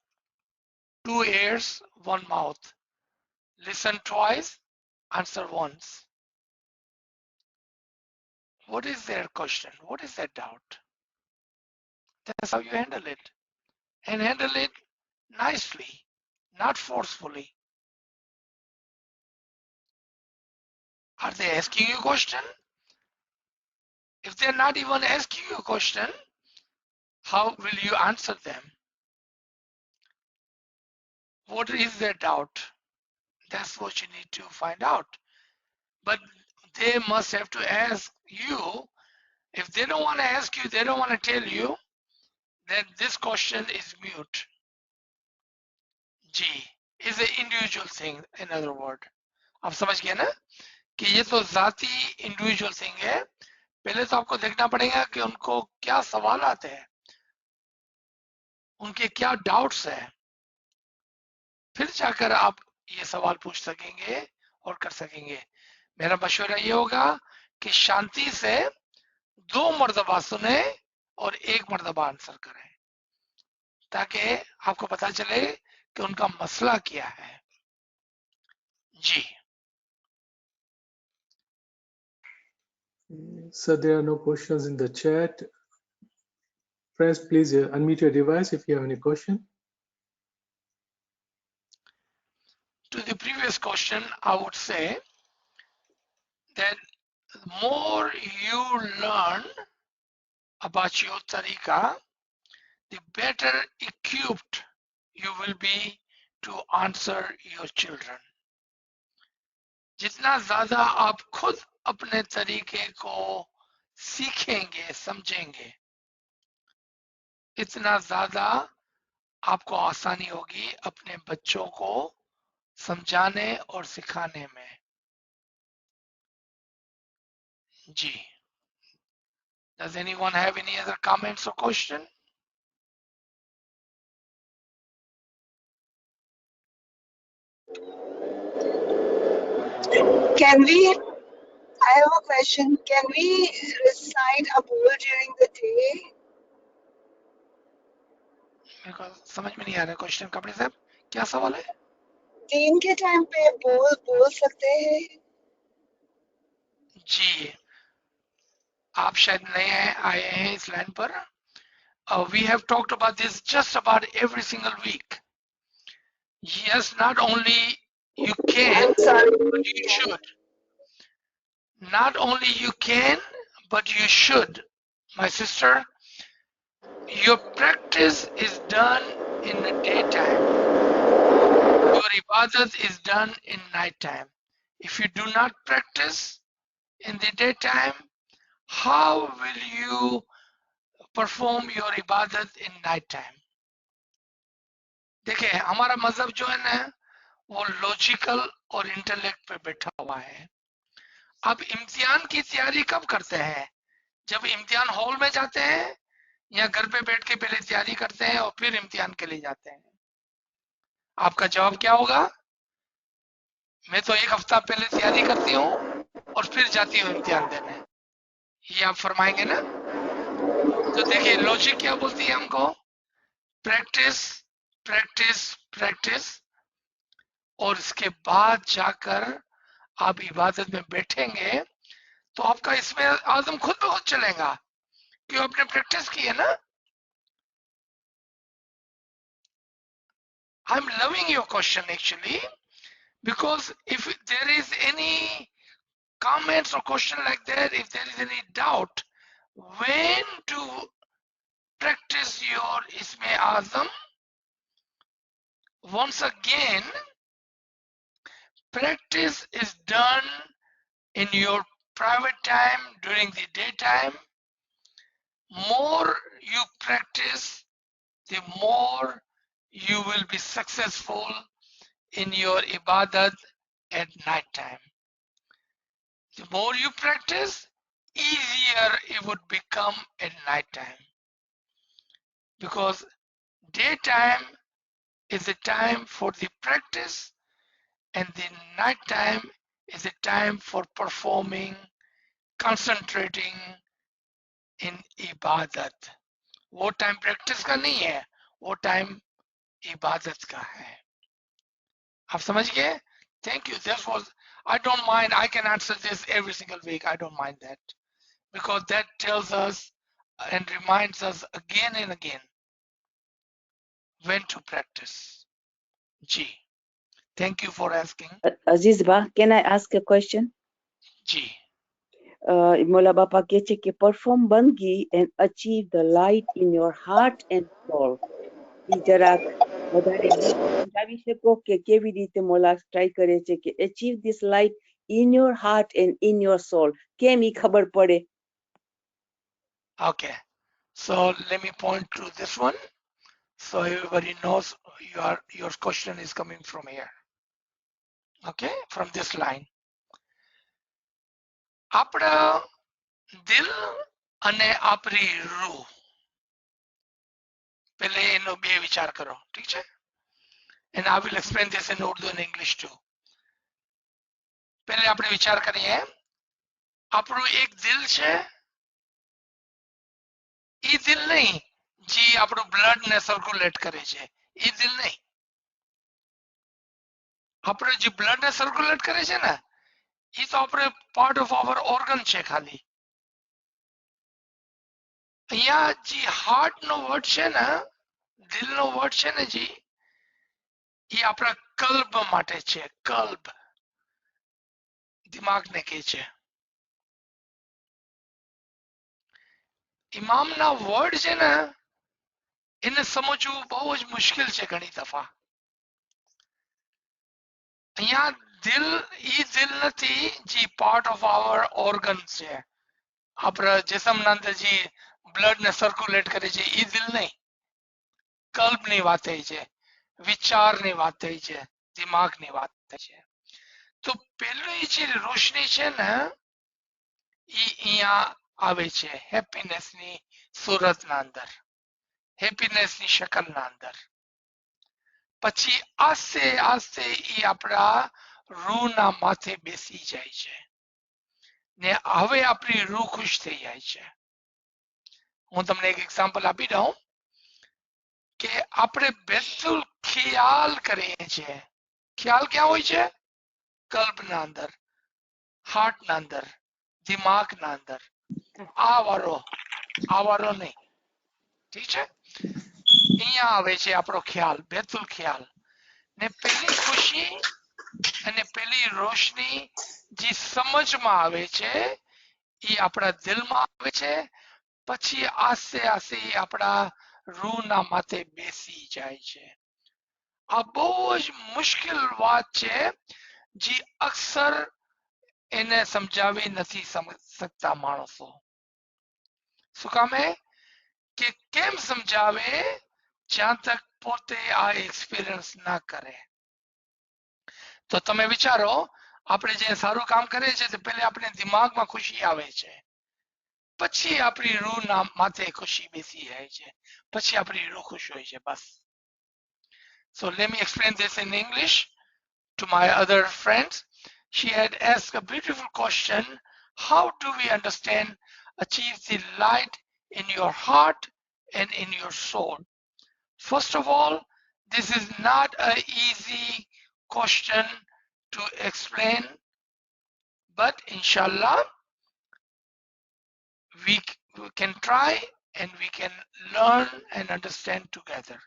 2 ears, 1 mouth. Listen twice, answer once. What is their question? What is their doubt? That's how you handle it. And handle it nicely, not forcefully. Are they asking you a question? If they're not even asking you a question, how will you answer them? What is their doubt? That's what you need to find out. But they must have to ask you. If they don't want to ask you, they don't want to tell you, then this question is mute. G is an individual thing, in other words. आप समझ गए ना कि ये तो जाती individual thing है। पहले तो आपको देखना पड़ेगा कि उनको क्या सवाल आते हैं, उनके क्या डाउट्स हैं, फिर जाकर आप ये सवाल पूछ सकेंगे और कर सकेंगे। मेरा मशवरा ये होगा कि शांति से 2 मर्तबा सुने और 1 मर्तबा आंसर करें, ताकि आपको पता चले कि उनका मसला क्या है। जी। So there are no questions in the chat. Friends, please unmute your device if you have any question. To the previous question, I would say that the more you learn about your tariqah, the better equipped you will be to answer your children. जितना ज्यादा आप खुद अपने तरीके को सीखेंगे, समझेंगे, इतना ज्यादा आपको आसानी होगी अपने बच्चों को समझाने और सिखाने में। जी, does anyone have any other comments or question? Can we, I have a question, can we recite a bowl during the day? मेरे को समझ में नहीं आ रहा क्वेश्चन। कपड़े साहब क्या सवाल है? दिन के टाइम पे बोल सकते हैं? जी, आप शायद नए आए हैं इस लाइन पर। We have talked about this just about every single week. Yes, not only you can, I'm sorry. but you should. Not only you can, but you should. My sister, your practice is done in the daytime. Your ibadat is done in nighttime. If you do not practice in the daytime, how will you perform your ibadat in nighttime? देखिए, हमारा मजहब जो है ना, वो logical और intellect पे बैठा हुआ है। आप इम्तिहान की तैयारी कब करते हैं? जब इम्तिहान हॉल में जाते हैं या घर पे बैठ के पहले तैयारी करते हैं और फिर इम्तिहान के लिए जाते हैं? आपका जवाब क्या होगा? मैं तो एक हफ्ता पहले तैयारी करती हूँ और फिर जाती हूँ इम्तिहान देने। ये आप फरमाएंगे ना? तो देखिए लॉजिक क्या बोलती है हमको, प्रैक्टिस प्रैक्टिस प्रैक्टिस, और इसके बाद जाकर आप इबादत में बैठेंगे तो आपका इसमें आजम खुद ब खुद चलेगा, क्यों? आपने प्रैक्टिस की है ना। I am loving your question actually, because if there is any comments or question like that, if there is any doubt when to practice your Isme Azam, once again, practice is done in your private time during the daytime. More you practice, the more you will be successful in your ibadat at night time. The more you practice, easier it would become at night time, because daytime is a time for the practice and the night time is a time for performing, concentrating in ibadat. वो time practice का नहीं है, वो time इबादत का है। आप समझ गए? Thank you. That was, I don't mind, I can answer this every single week. I don't mind that, because that tells us and reminds us again and again when to practice. Ji. Thank you for asking. Aziz Ba, can I ask a question? Ji. Mola Bapa કહે છે કે perform બંદગી and achieve the light in your heart and soul. ઈ જરાક વધારે સમજાવી શકો કે કેવી રીતે મોલા ટ્રાય કરે છે કે achieve this light in your heart and in your soul. કેમ ઈ ખબર પડે? Okay. So let me point to this one so everybody knows your question is coming from here. Okay, from this line. આપણા દિલ અને આપણી રૂહ, પહેલે એનો બે વિચાર કરો, ઠીક છે? And I will explain this in Urdu and English too. પહેલે આપણે વિચાર કરીએ, આપણું એક દિલ છે, ઈ દિલ નહીં જે આપણું બ્લડ ને સર્ક્યુલેટ કરે છે, ઈ દિલ નહીં. આપણે જે બ્લડ ને સર્ક્યુલેટ કરે છે ને, ઈ તો આપણે પાર્ટ ઓફ અવર ઓર્ગન છે ખાલી. અહીંયા જે હાર્ટ નો વર્ડ છે ને, દિલ નો વર્ડ છે ને જી, એ આપણા કલ્બ માટે છે, કલ્બ, દિમાગ ને કહે છે. ઇમામના વર્ડ છે ને, એને સમજવું બહુ જ મુશ્કેલ છે ઘણી દફા. અહીંયા દિલ નથી જે part of our organs છે આપણા જિસ્મના અંદર જે blood ને circulate કરે છે એ દિલ નહીં કલ્બની વાત થઈ છે વિચારની વાત થઈ છે દિમાગની વાત થઈ છે તો પેલી જે રોશની છે ને એ અહીંયા આવે છે હેપીનેસની સુરતના અંદર હેપીનેસની શકલના અંદર પછી આસ્તે આસ્તે એ આપણા રૂહના માથે બેસી જાય છે ને હવે આપણી રૂહ ખુશ થઈ જાય છે હું તમને એક એક્ઝામ્પલ આપી દઉં કે આપણે બેતુલ ખ્યાલ કરીએ છીએ ખ્યાલ ક્યાં હોય છે કલ્બના અંદર હાર્ટના અંદર દિમાગના અંદર આવારો નહીં ઠીક છે અહીંયા આવે છે આપણો ખ્યાલ બેતુલ ખ્યાલ ને પેલી ખુશી અને પેલી રોશની જે સમજમાં આવે છે એ આપણા દિલમાં આવે છે પછી આસ્તે આસ્તે આપણા રૂહના માથે બેસી જાય છે આ બહુ જ મુશ્કેલ વાત છે જે અક્સર એને સમજાવી નથી શકતા માણસો શું કામે કે કેમ સમજાવે જ્યાં તક પોતે આ એક્સપિરિયન્સ ના કરે તો તમે વિચારો આપણે જે સારું કામ કરીએ છીએ તો પહેલા આપણે દિમાગમાં ખુશી આવે છે પછી આપણી રૂહના માથે ખુશી બેસી જાય છે પછી આપણી રૂહ ખુશ હોય છે બસ So let me explain this in English to my other friends. She had asked a beautiful question. How do we understand, achieve the light in your heart and in your soul? First of all, this is not an easy question to explain, but inshallah, we can try and we can learn and understand together.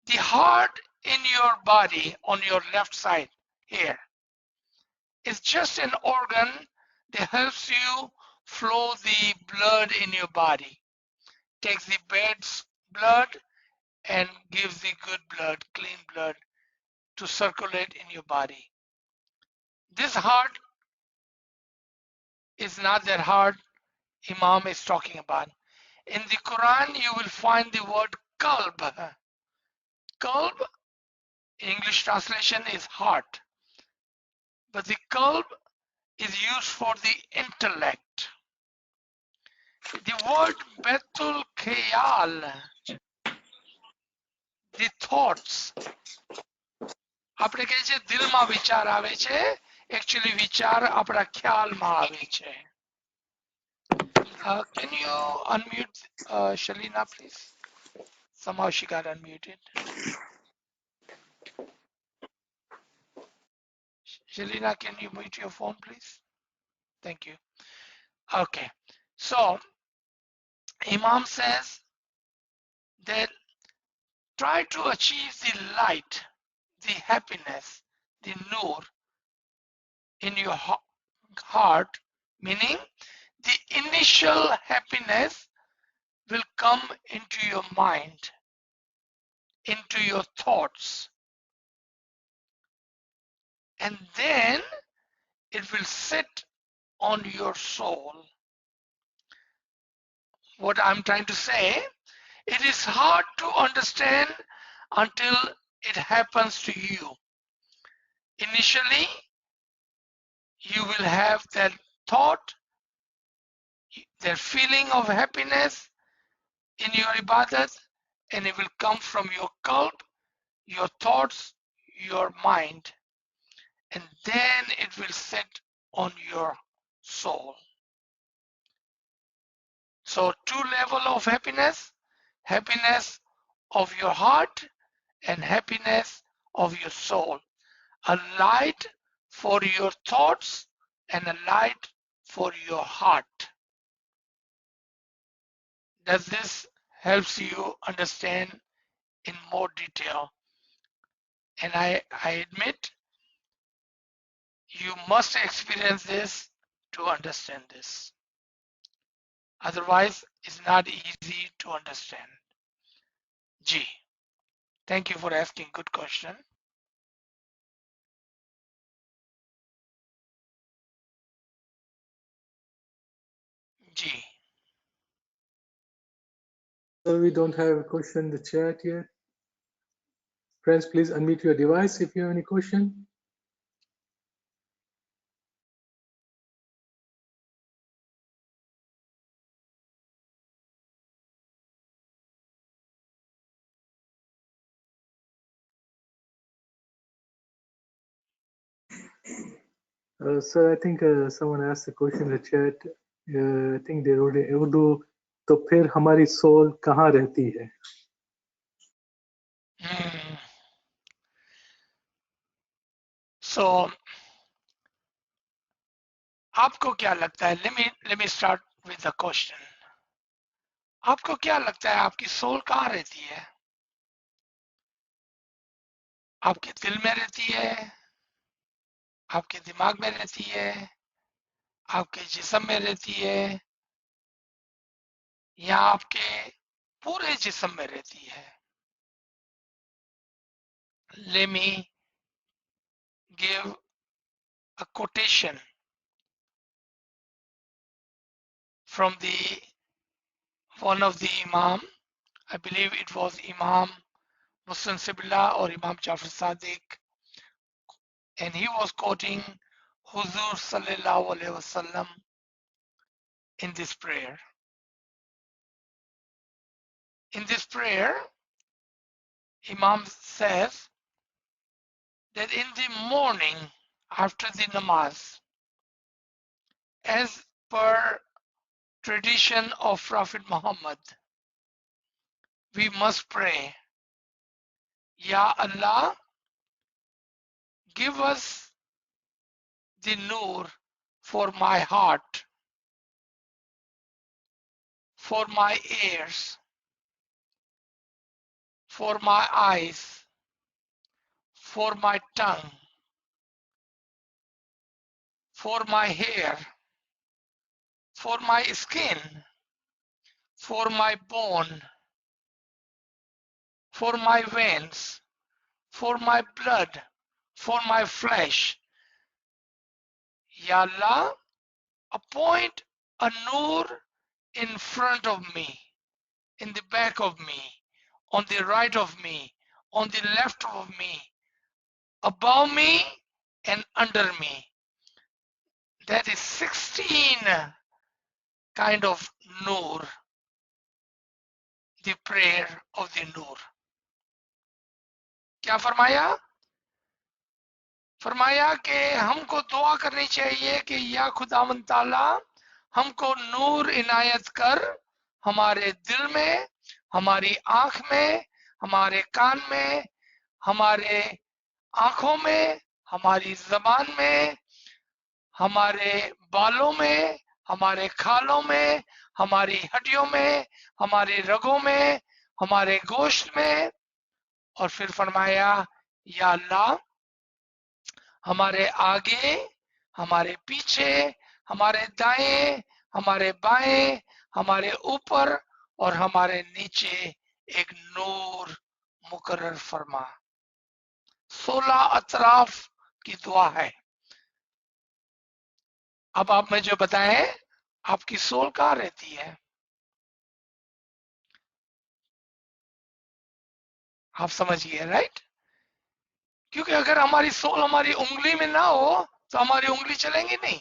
The heart in your body on your left side here is just an organ that helps you flow the blood in your body, takes the bad blood and gives the good blood, clean blood to circulate in your body. This heart is not that heart Imam is talking about. In the Quran, you will find the word qalb. Qalb, English translation is heart. But the qalb is used for the intellect. The word betul khayal, the thoughts. આપણે કહીએ છીએ દિલમાં વિચાર આવે છે actually વિચાર આપણા ખ્યાલમાં આવે છે. Can you unmute Shalina, please? Somehow she got unmuted. Shalina, can you mute your phone, please? Thank you. Okay. So, Imam says that try to achieve the light, the happiness, the nur in your heart, meaning the initial happiness will come into your mind, into your thoughts, and then it will sit on your soul. What I'm trying to say, it is hard to understand until it happens to you. Initially, you will have that thought, that feeling of happiness in your ibadat, and it will come from your qalb, your thoughts, your mind, and then it will sit on your soul. So two levels of happiness, happiness of your heart and happiness of your soul. A light for your thoughts and a light for your heart. Does this helps you understand in more detail? And I admit you must experience this to understand this. Otherwise, it's not easy to understand. G. Thank you for asking good question. So we don't have a question in the chat yet. Friends, please unmute your device if you have any question. Sir, I think someone asked a question in the chat. I think they wrote in Urdu, तो फिर हमारी soul कहाँ रहती है? So आपको क्या लगता है? Let me start with the question. आपको क्या लगता है आपकी सोल कहाँ रहती है? आपके दिल में रहती है, आपके दिमाग में रहती है, आपके जिस्म में रहती है, या आपके पूरे जिस्म में रहती है? Let me give a quotation from one of the Imam. I believe it was Imam Muslim Sibla or Imam Jafar Sadiq, and he was quoting Huzur Sallallahu Alaihi Wasallam in this prayer. In this prayer, Imam says that in the morning after the namaz, as per tradition of Prophet Muhammad, we must pray, Ya Allah, give us the nur for my heart, for my ears, for my eyes, for my tongue, for my hair, for my skin, for my bone, for my veins, for my blood, for my flesh. Ya Allah, appoint a nur in front of me, in the back of me, on the right of me, on the left of me, above me and under me. That is 16 kind of nur, the prayer of the nur. क्या फरमाया? फरमाया कि हमको दुआ करनी चाहिए कि या खुदावंद ताला हमको नूर इनायत कर, हमारे दिल में, हमारी आंख में, हमारे कान में, हमारे आंखों में, हमारी जबान में, हमारे बालों में, हमारे खालों में, हमारी हड्डियों में, हमारे रगों में, हमारे गोश्त में। और फिर फरमाया, या अल्लाह, हमारे आगे, हमारे पीछे, हमारे दाएं, हमारे बाएं, हमारे ऊपर और हमारे नीचे एक नूर मुकर्रर फरमा। 16 अतराफ की दुआ है। अब आप में जो बताएं आपकी सोल कहाँ रहती है? आप समझिए, राइट? क्योंकि अगर हमारी सोल हमारी उंगली में ना हो तो हमारी उंगली चलेंगी नहीं।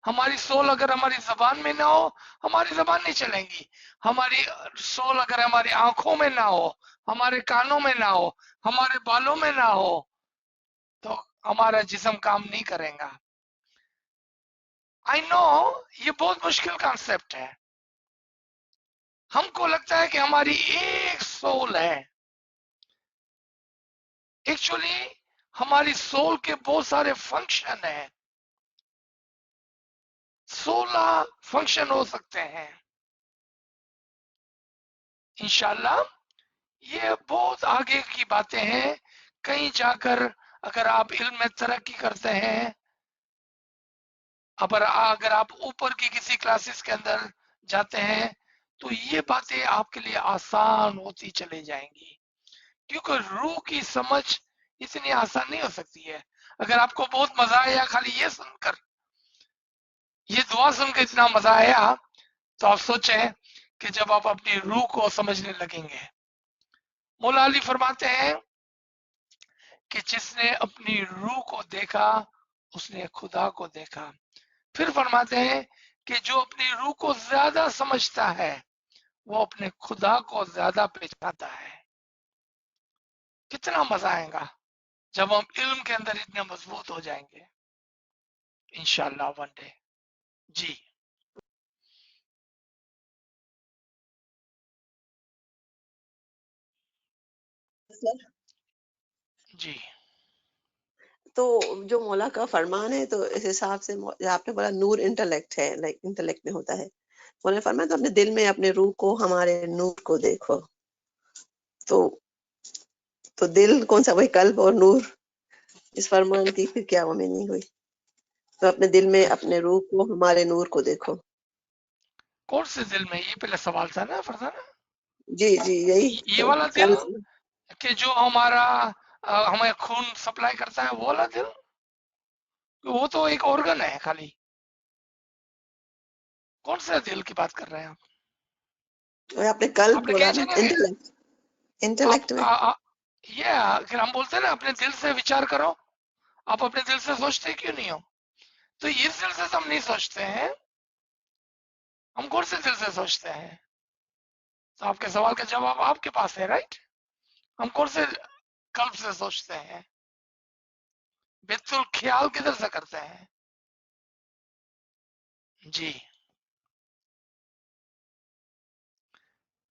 हमारी सोल अगर हमारी जबान में ना हो, हमारी जबान नहीं चलेंगी। हमारी सोल अगर हमारी आंखों में ना हो, हमारे कानों में ना हो, हमारे बालों में ना हो, तो हमारा जिस्म काम नहीं करेगा। आई नो ये बहुत मुश्किल कॉन्सेप्ट है। हमको लगता है कि हमारी एक सोल है। एक्चुअली हमारी सोल के बहुत सारे फंक्शन हैं। 16 फंक्शन हो सकते हैं। इंशाल्लाह ये बहुत आगे की बातें हैं। कहीं जाकर अगर आप इल्म में तरक्की करते हैं, अगर आप ऊपर की किसी क्लासेस के अंदर जाते हैं, तो ये बातें आपके लिए आसान होती चली जाएंगी। क्योंकि रूह की समझ इतनी आसान नहीं हो सकती है। अगर आपको बहुत मजा आया खाली ये सुनकर, ये दुआ सुनकर इतना मजा आया, तो आप सोचें کہ جب آپ اپنی روح کو سمجھنے لگیں گے. مولا علی فرماتے ہیں کہ جس نے اپنی روح کو دیکھا اس نے خدا کو دیکھا. پھر فرماتے ہیں کہ جو اپنی روح کو زیادہ سمجھتا ہے وہ اپنے خدا کو زیادہ پہچانتا ہے. کتنا مزہ آئے گا جب ہم علم کے اندر اتنے مضبوط ہو جائیں گے انشاءاللہ ون ڈے. جی جی تو جو مولا کا فرمان ہے تو اس حساب سے آپ نے بولا نور انٹلیکٹ ہے، لائک انٹلیکٹ میں ہوتا ہے. مولا نے فرمایا تو اپنے دل میں اپنے روح کو ہمارے نور کو دیکھو. تو دل کون سا، وہی قلب اور نور. اس فرمان کی پھر کیا میننگ ہوئی؟ تو اپنے دل میں اپنے روح کو ہمارے نور کو دیکھو. کون سے دل میں؟ یہ پہلے سوال تھا نا فرزانہ. جی جی یہی یہ تو والا دل کہ جو ہمارا ہمیں خون سپلائی کرتا ہے، وہ والا دل؟ وہ تو ایک organ ہے خالی. کون سے دل کی بات کر رہے ہیں آپ؟ آپ نے قلب آپ نے بولا نا، کہا نا انٹلیکٹ میں. یہ اگر ہم بولتے ہیں نا اپنے دل سے وچار کرو، آپ اپنے دل سے سوچتے کیوں نہیں ہو؟ تو اس دل سے تو ہم نہیں سوچتے ہیں. ہم کون سے دل سے سوچتے ہیں؟ تو آپ کے سوال کا جواب آپ کے پاس ہے، رائٹ. ہم کون سے قلب سے سوچتے ہیں؟ بیت الخیال کدھر سے کرتے ہیں؟ جی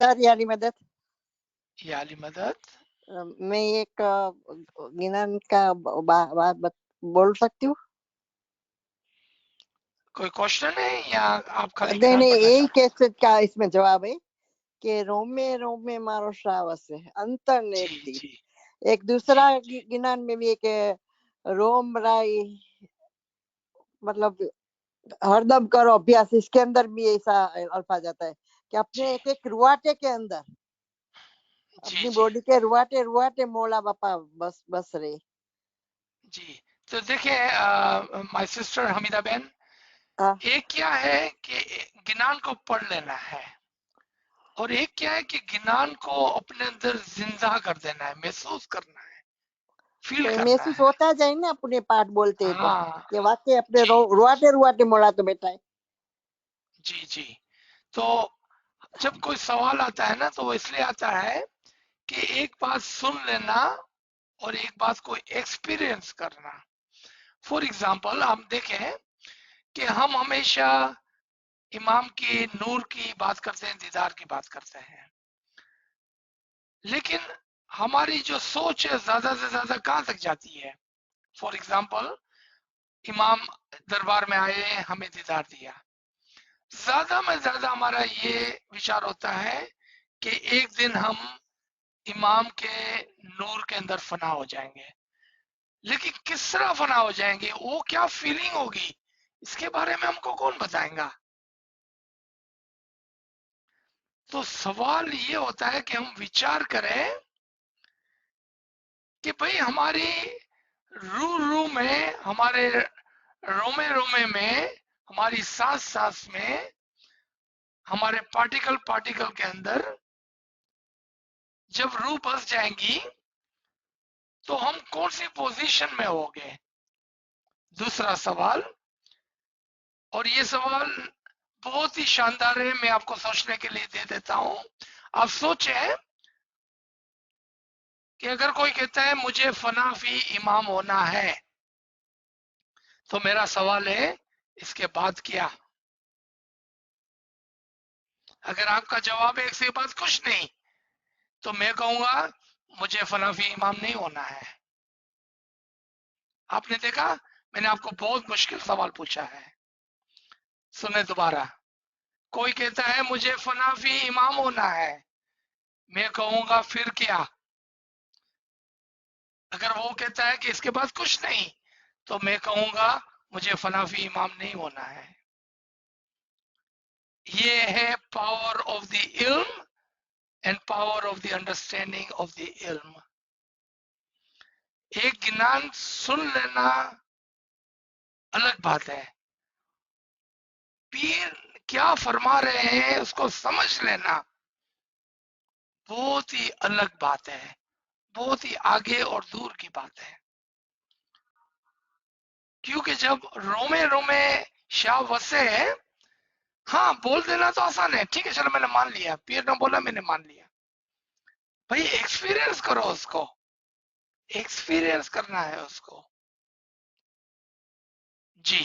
سر یاری مدد یا علی مدد. میں ایک گنان کا بات بول سکتی ہوں؟ کوئی کوشچن ہے یا آپ خالی نہیں گنان نہیں، پڑھنا یہی چاہتے ہیں؟ کیسٹ کا اس میں جواب ہے کہ رومے رومے مارو شراوس ہے انتر جی نیتی. جی ایک جی دوسرا جی گنان میں بھی ہے کہ روم رائی مطلب ہر دم کرو ابھیاس. اس کے اندر بھی ایسا الفاظ آتا ہے کہ اپنے جی ایک ایک رواٹے کے اندر جی اپنی جی باڈی کے رواٹے رواٹے مولا باپا بس رہے. جی. تو دیکھیں مائی سسٹر حمیدہ بہن، ہاں ایک کیا ہے کہ گنان کو پڑھ لینا ہے، اور ایک کیا ہے کہ گنان کو اپنے اندر زندہ کر دینا ہے، محسوس کرنا ہے، فیل تو یہ کرنا محسوس ہے. ہوتا جائے نا اپنے پاٹ بولتے ہیں تو ہاں کہ واقعی اپنے جی رواٹے رواٹے مولا تو بیٹا ہے. جی جی. تو جب کوئی سوال آتا ہے نا تو وہ اس لیے آتا ہے کہ ایک بات سن لینا اور ایک بات کو ایکسپیرئنس کرنا. فور ایگزامپل ہم دیکھیں کہ ہم ہمیشہ امام کی نور کی بات کرتے ہیں، دیدار کی بات کرتے ہیں، لیکن ہماری جو سوچ ہے زیادہ سے زیادہ کہاں تک جاتی ہے؟ فور ایگزامپل امام دربار میں آئے، ہمیں دیدار دیا، زیادہ میں زیادہ ہمارا یہ وچار ہوتا ہے کہ ایک دن ہم امام کے نور کے اندر فنا ہو جائیں گے. لیکن کس طرح فنا ہو جائیں گے، وہ کیا فیلنگ ہوگی، اس کے بارے میں ہم کو کون بتائیں گا؟ تو سوال یہ ہوتا ہے کہ ہم وچار کریں کہ بھئی ہماری روح میں، ہمارے رومے رومے میں، ہماری سانس سانس میں، ہمارے پارٹیکل کے اندر جب روح بس جائیں گی تو ہم کون سی پوزیشن میں ہوں گے؟ دوسرا سوال، اور یہ سوال بہت ہی شاندار ہے، میں آپ کو سوچنے کے لیے دے دیتا ہوں. آپ سوچیں کہ اگر کوئی کہتا ہے مجھے فنا فی امام ہونا ہے، تو میرا سوال ہے اس کے بعد کیا؟ اگر آپ کا جواب ہے اس کے بعد کچھ نہیں، تو میں کہوں گا مجھے فنا فی امام نہیں ہونا ہے. آپ نے دیکھا میں نے آپ کو بہت مشکل سوال پوچھا ہے. سنیں دوبارہ، کوئی کہتا ہے مجھے فنا فی امام ہونا ہے، میں کہوں گا پھر کیا؟ اگر وہ کہتا ہے کہ اس کے بعد کچھ نہیں، تو میں کہوں گا مجھے فنا فی امام نہیں ہونا ہے. یہ ہے پاور آف دی علم and power of the understanding of the علم. ایک گنان سن لینا الگ بات ہے، پیر क्या फरमा रहे हैं उसको समझ लेना बहुत ही अलग बात है, बहुत ही आगे और दूर की बात है। क्योंकि जब रोमे रोमे शाह वसे है, हाँ बोल देना तो आसान है, ठीक है चलो मैंने मान लिया, पीर ने बोला मैंने मान लिया, भाई एक्सपीरियंस करो उसको, एक्सपीरियंस करना है उसको। जी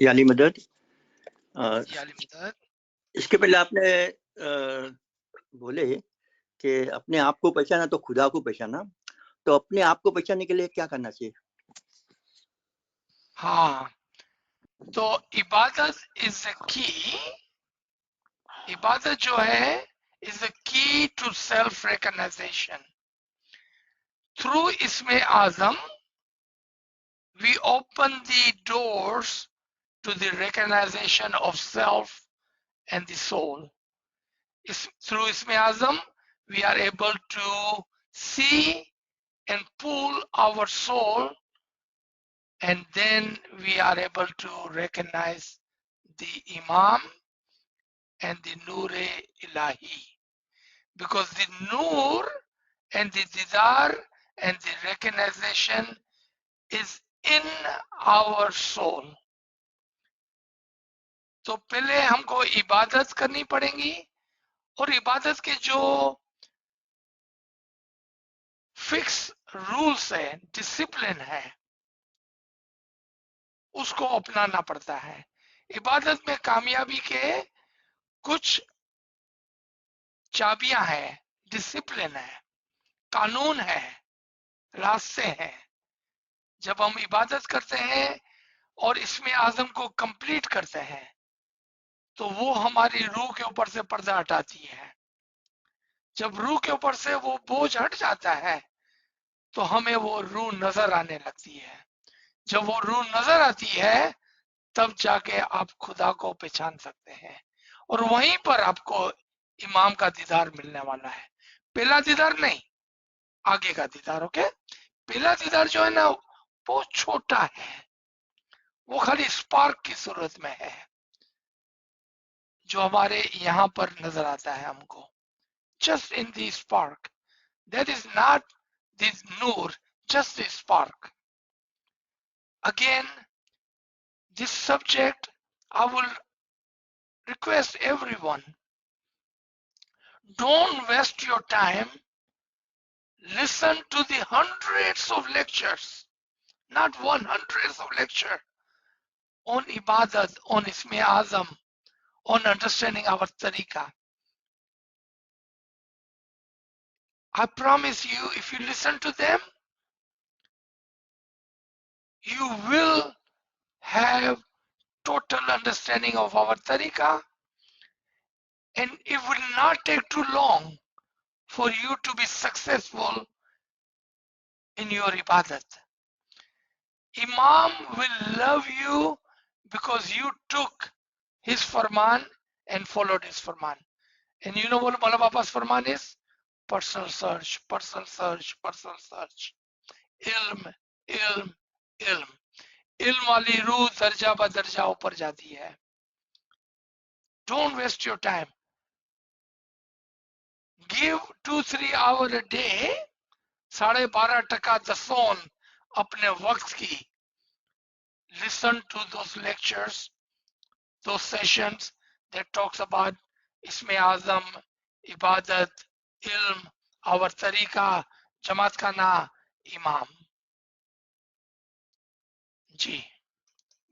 यानी मदद याली मदद। इसके पहले आपने बोले कि अपने आप को पहचाना तो खुदा को पहचाना, तो अपने आप को पहचानने के लिए क्या करना चाहिए? हाँ तो इबादत इज द की, इबादत जो है is the key to self recognization. Through इसमें आजम we open the doors to the recognition of self and the soul. Through Isme Azam, we are able to see and pull our soul, and then we are able to recognize the Imam and the Noor-e Ilahi. Because the Noor and the Didar and the recognition is in our soul. तो पहले हमको इबादत करनी पड़ेगी, और इबादत के जो फिक्स रूल्स है, डिसिप्लिन है, उसको अपनाना पड़ता है। इबादत में कामयाबी के कुछ चाबियां हैं, डिसिप्लिन है, कानून है, रास्ते हैं। जब हम इबादत करते हैं और इसमें आजम को कंप्लीट करते हैं तो वो हमारी रूह के ऊपर से पर्दा हटाती है। जब रूह के ऊपर से वो बोझ हट जाता है तो हमें वो रूह नजर आने लगती है। जब वो रूह नजर आती है तब जाके आप खुदा को पहचान सकते हैं, और वहीं पर आपको इमाम का दीदार मिलने वाला है। पहला दीदार नहीं, आगे का दीदार। ओके, पहला दीदार जो है ना वो छोटा है, वो खाली स्पार्क की सूरत में है जो हमारे यहाँ पर नजर आता है हमको, just in the spark. That is not this nur, just a spark. Again, this subject, I will request everyone, don't waste your time. Listen to the hundreds of lectures, not 100s of lecture on ibadat, on Isme Azam, on understanding our tariqah. I promise you, if you listen to them, you will have total understanding of our tariqah, and it will not take too long for you to be successful in your ibadat. Imam will love you because you took his farman and followed his farman. And you know what Mawla Baba's farman is? Personal search, personal search, personal search. Ilm, ilm, ilm. Ilm wali ruh darja ba darja upar jati hai. Don't waste your time. Give 2-3 hours a day, 12.5% दसोन अपने वक्त की. Listen to those lectures, those sessions that talks about Isme Azam, Ibadat, Ilm, our Tariqa, Jamaat Khana, Imam. Ji,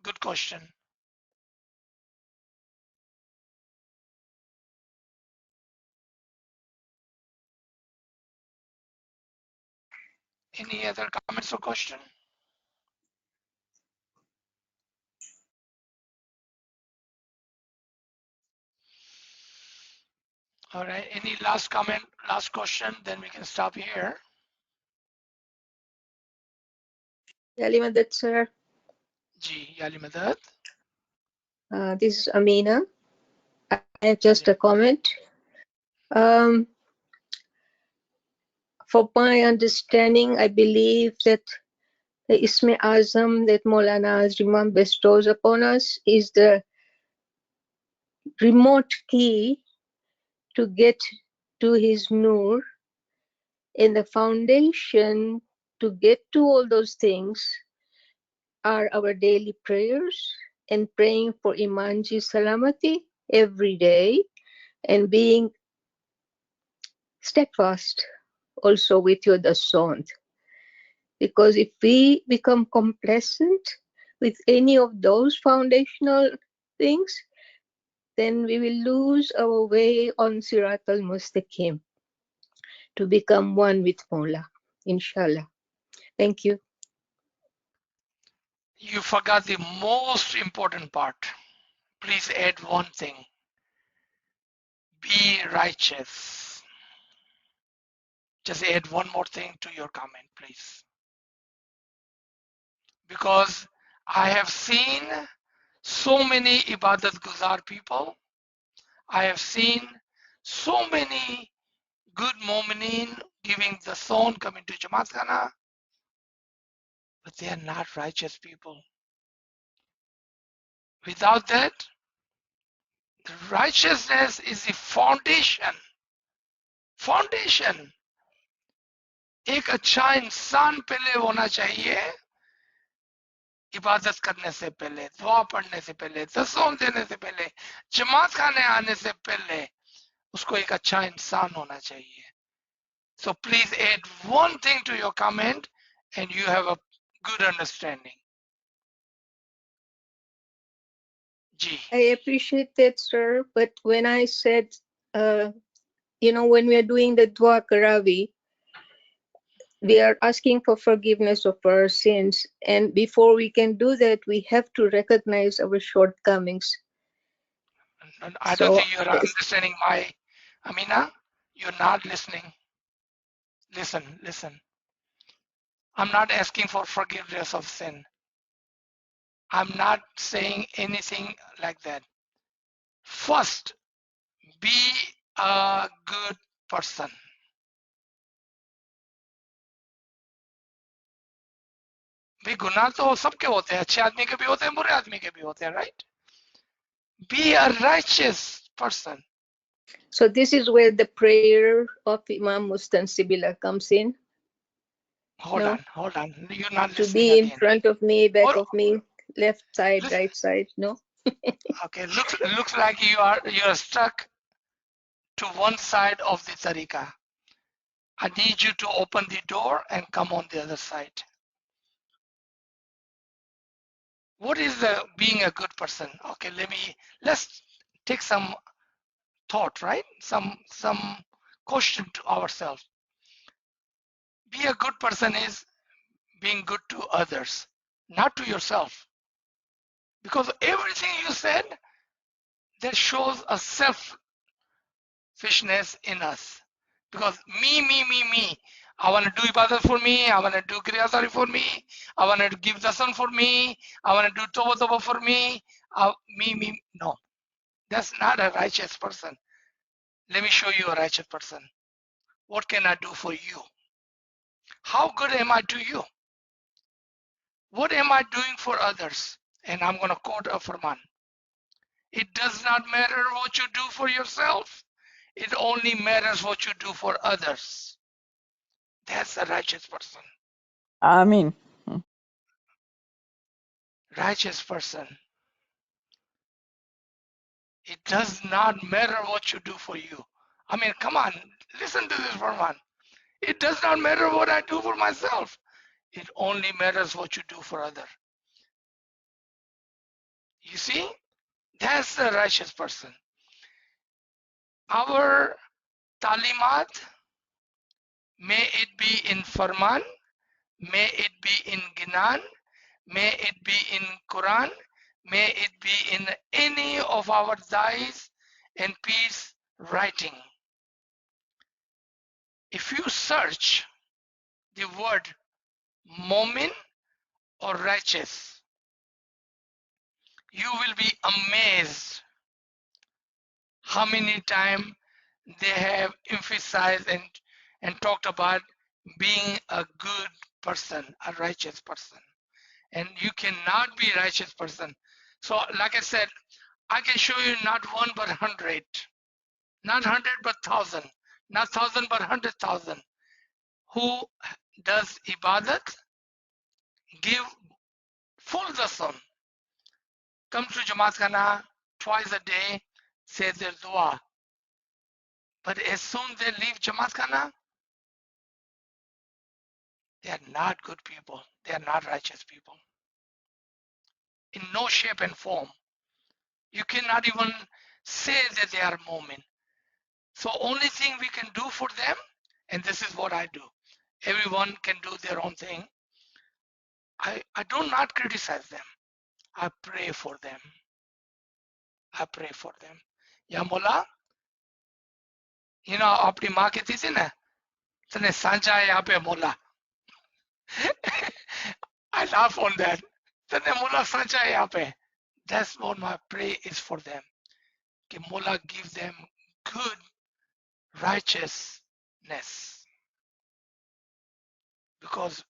good question. Any other comments or question? All right, any last comment, last question, then we can stop here. Yali Madad, sir. Ji, Yali Madad. This is Amina. I have just a comment. For my understanding, I believe that The Isme Azam that Maulana Azimam bestows upon us is the remote key to get to his Noor, and the foundation to get to all those things are our daily prayers and praying for Imanji Salamati every day and being steadfast also with your dasont. Because if we become complacent with any of those foundational things, then we will lose our way on Sirat al-Mustaqim to become one with Mola, inshallah. Thank you. You forgot the most important part. Please add one thing. Be righteous. Just add one more thing to your comment, please. Because I have seen so many Ibadat Guzar people. I have seen so many good Mu'mineen giving the son coming to Jamaat Khana, but they are not righteous people. Without that, the righteousness is the foundation. Foundation. एक अच्छा इंसान पहले होना चाहिए इबादत करने से पहले, दुआ पढ़ने से पहले, दसों देने से पहले, जमात खाने आने से पहले उसको एक अच्छा इंसान होना चाहिए. So please add one thing to your comment and you have a good understanding. Ji. I appreciate that, sir. But when I said, when we are doing the Dua Karavi, we are asking for forgiveness of our sins. And before we can do that, we have to recognize our shortcomings. And I So, don't think you're understanding my, Amina, you're not listening. Listen. I'm not asking for forgiveness of sin. I'm not saying anything like that. First, be a good person. भी गुनाह तो सबके होते हैं, अच्छे आदमी के भी होते हैं, बुरे आदमी के भी होते हैं, right? Be a righteous person. So this is where the prayer of Imam Mustansibila comes in. Hold on. You're not To listening be in again. front of me, back of me, left side, listen. right side, no? Okay, looks like you're stuck to one side of the tariqah. I need you to open the door and come on the other side. What is being a good person? Okay, let's take some thought, right? Some question to ourselves. Be a good person is being good to others, not to yourself. Because everything you said, that shows a selfishness in us. Because me. I want to do ibadat for me. I want to do kriyasari for me. I want to give dasan for me. I want to do toba for me. Me. No, that's not a righteous person. Let me show you a righteous person. What can I do for you? How good am I to you? What am I doing for others? And I'm going to quote a Farman. It does not matter what you do for yourself. It only matters what you do for others. That's a righteous person. Amin. Righteous person. It does not matter what you do for you. I mean, come on, listen to this Farman. It does not matter what I do for myself. It only matters what you do for others. You see? That's the righteous person. Our talimat, may it be in Farman, may it be in Ginan, may it be in Quran, may it be in any of our dais and peace writing. If you search the word Momin or righteous, you will be amazed how many times they have emphasized and talked about being a good person, a righteous person. And you cannot be a righteous person. So like I said, I can show you not 1 but 100, not 100 but 1,000, not 1,000 but 100,000 who does ibadat, give full the sun, come to Jamaat Khana twice a day, say their dua. But as soon they leave Jamaat Khana, they are not good people. They are not righteous people. In no shape and form. You cannot even say that they are Mu'min. So only thing we can do for them, and this is what I do. Everyone can do their own thing. I do not criticize them. I pray for them. I pray for them. Ya Mullah, you know, apni maa कहती थी ना, तने सांचा है यहाँ पे Mullah. I laugh on that. तने Mullah सांचा है यहाँ पे. That's what my prayer is for them. कि Mullah give them good righteousness. Because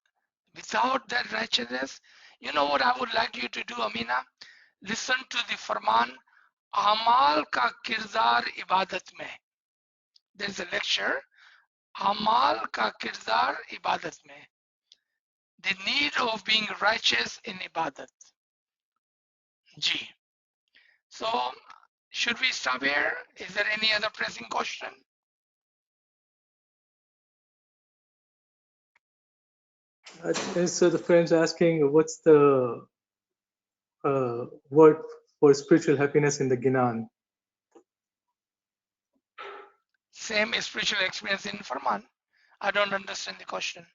without that righteousness, you know what I would like you to do, Amina? Listen to the Farman, Amal ka kirdar ibadat mein. There's a lecture, Amal ka kirdar ibadat mein. The need of being righteous in ibadat. Ji. So, should we stop here? Is there any other pressing question? So the friend's asking, what's the word for spiritual happiness in the Ginan? Same spiritual experience in Farman. I don't understand the question.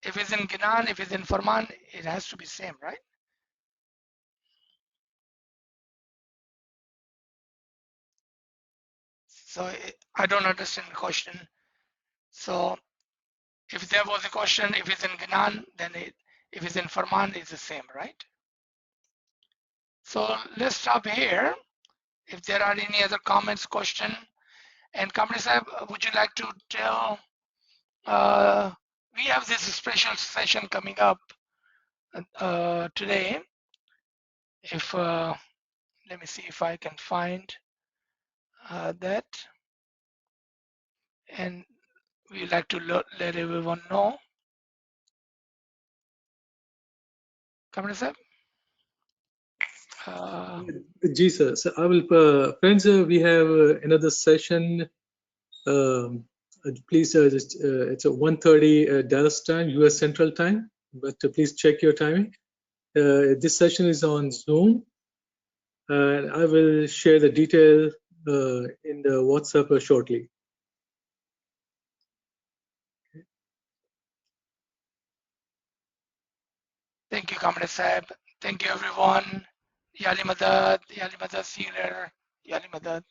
If it's in Ginan, if it's in Farman, it has to be same, right? So I don't understand the question. So if there was a question, if it's in Ginan, then if it's in Farman, it's the same, right? So let's stop here. If there are any other comments, question, and Kamri Sahib, would you like to tell? We have this special session coming up today. If let me see if I can find that, and we like to let everyone know. Kamri Sahib. Jesus, I will, friends, we have another session. Please, it's a 1:30 Dallas time, US Central Time, but please check your timing. This session is on Zoom, and I will share the detail in the WhatsApp shortly. Thank you, Kamri Sahib. Thank you, everyone. Yali Madad, see you later. Yali Madad.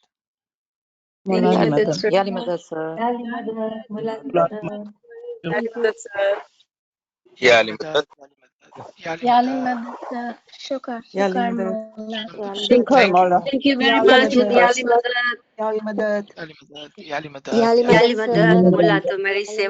Yali Madad. Yali Madad, sir. Yali Madad, Mulad Madad. Thank you. Yali Madad. Yali Madad. Shukar. Shukar Mola. Shinkar Mola. Thank you very Yali much. Madad. Yali Madad. Yali Madad. Yali Madad. Yali Yali Madad, Madad, sir. Mullah, to मेरी सेवा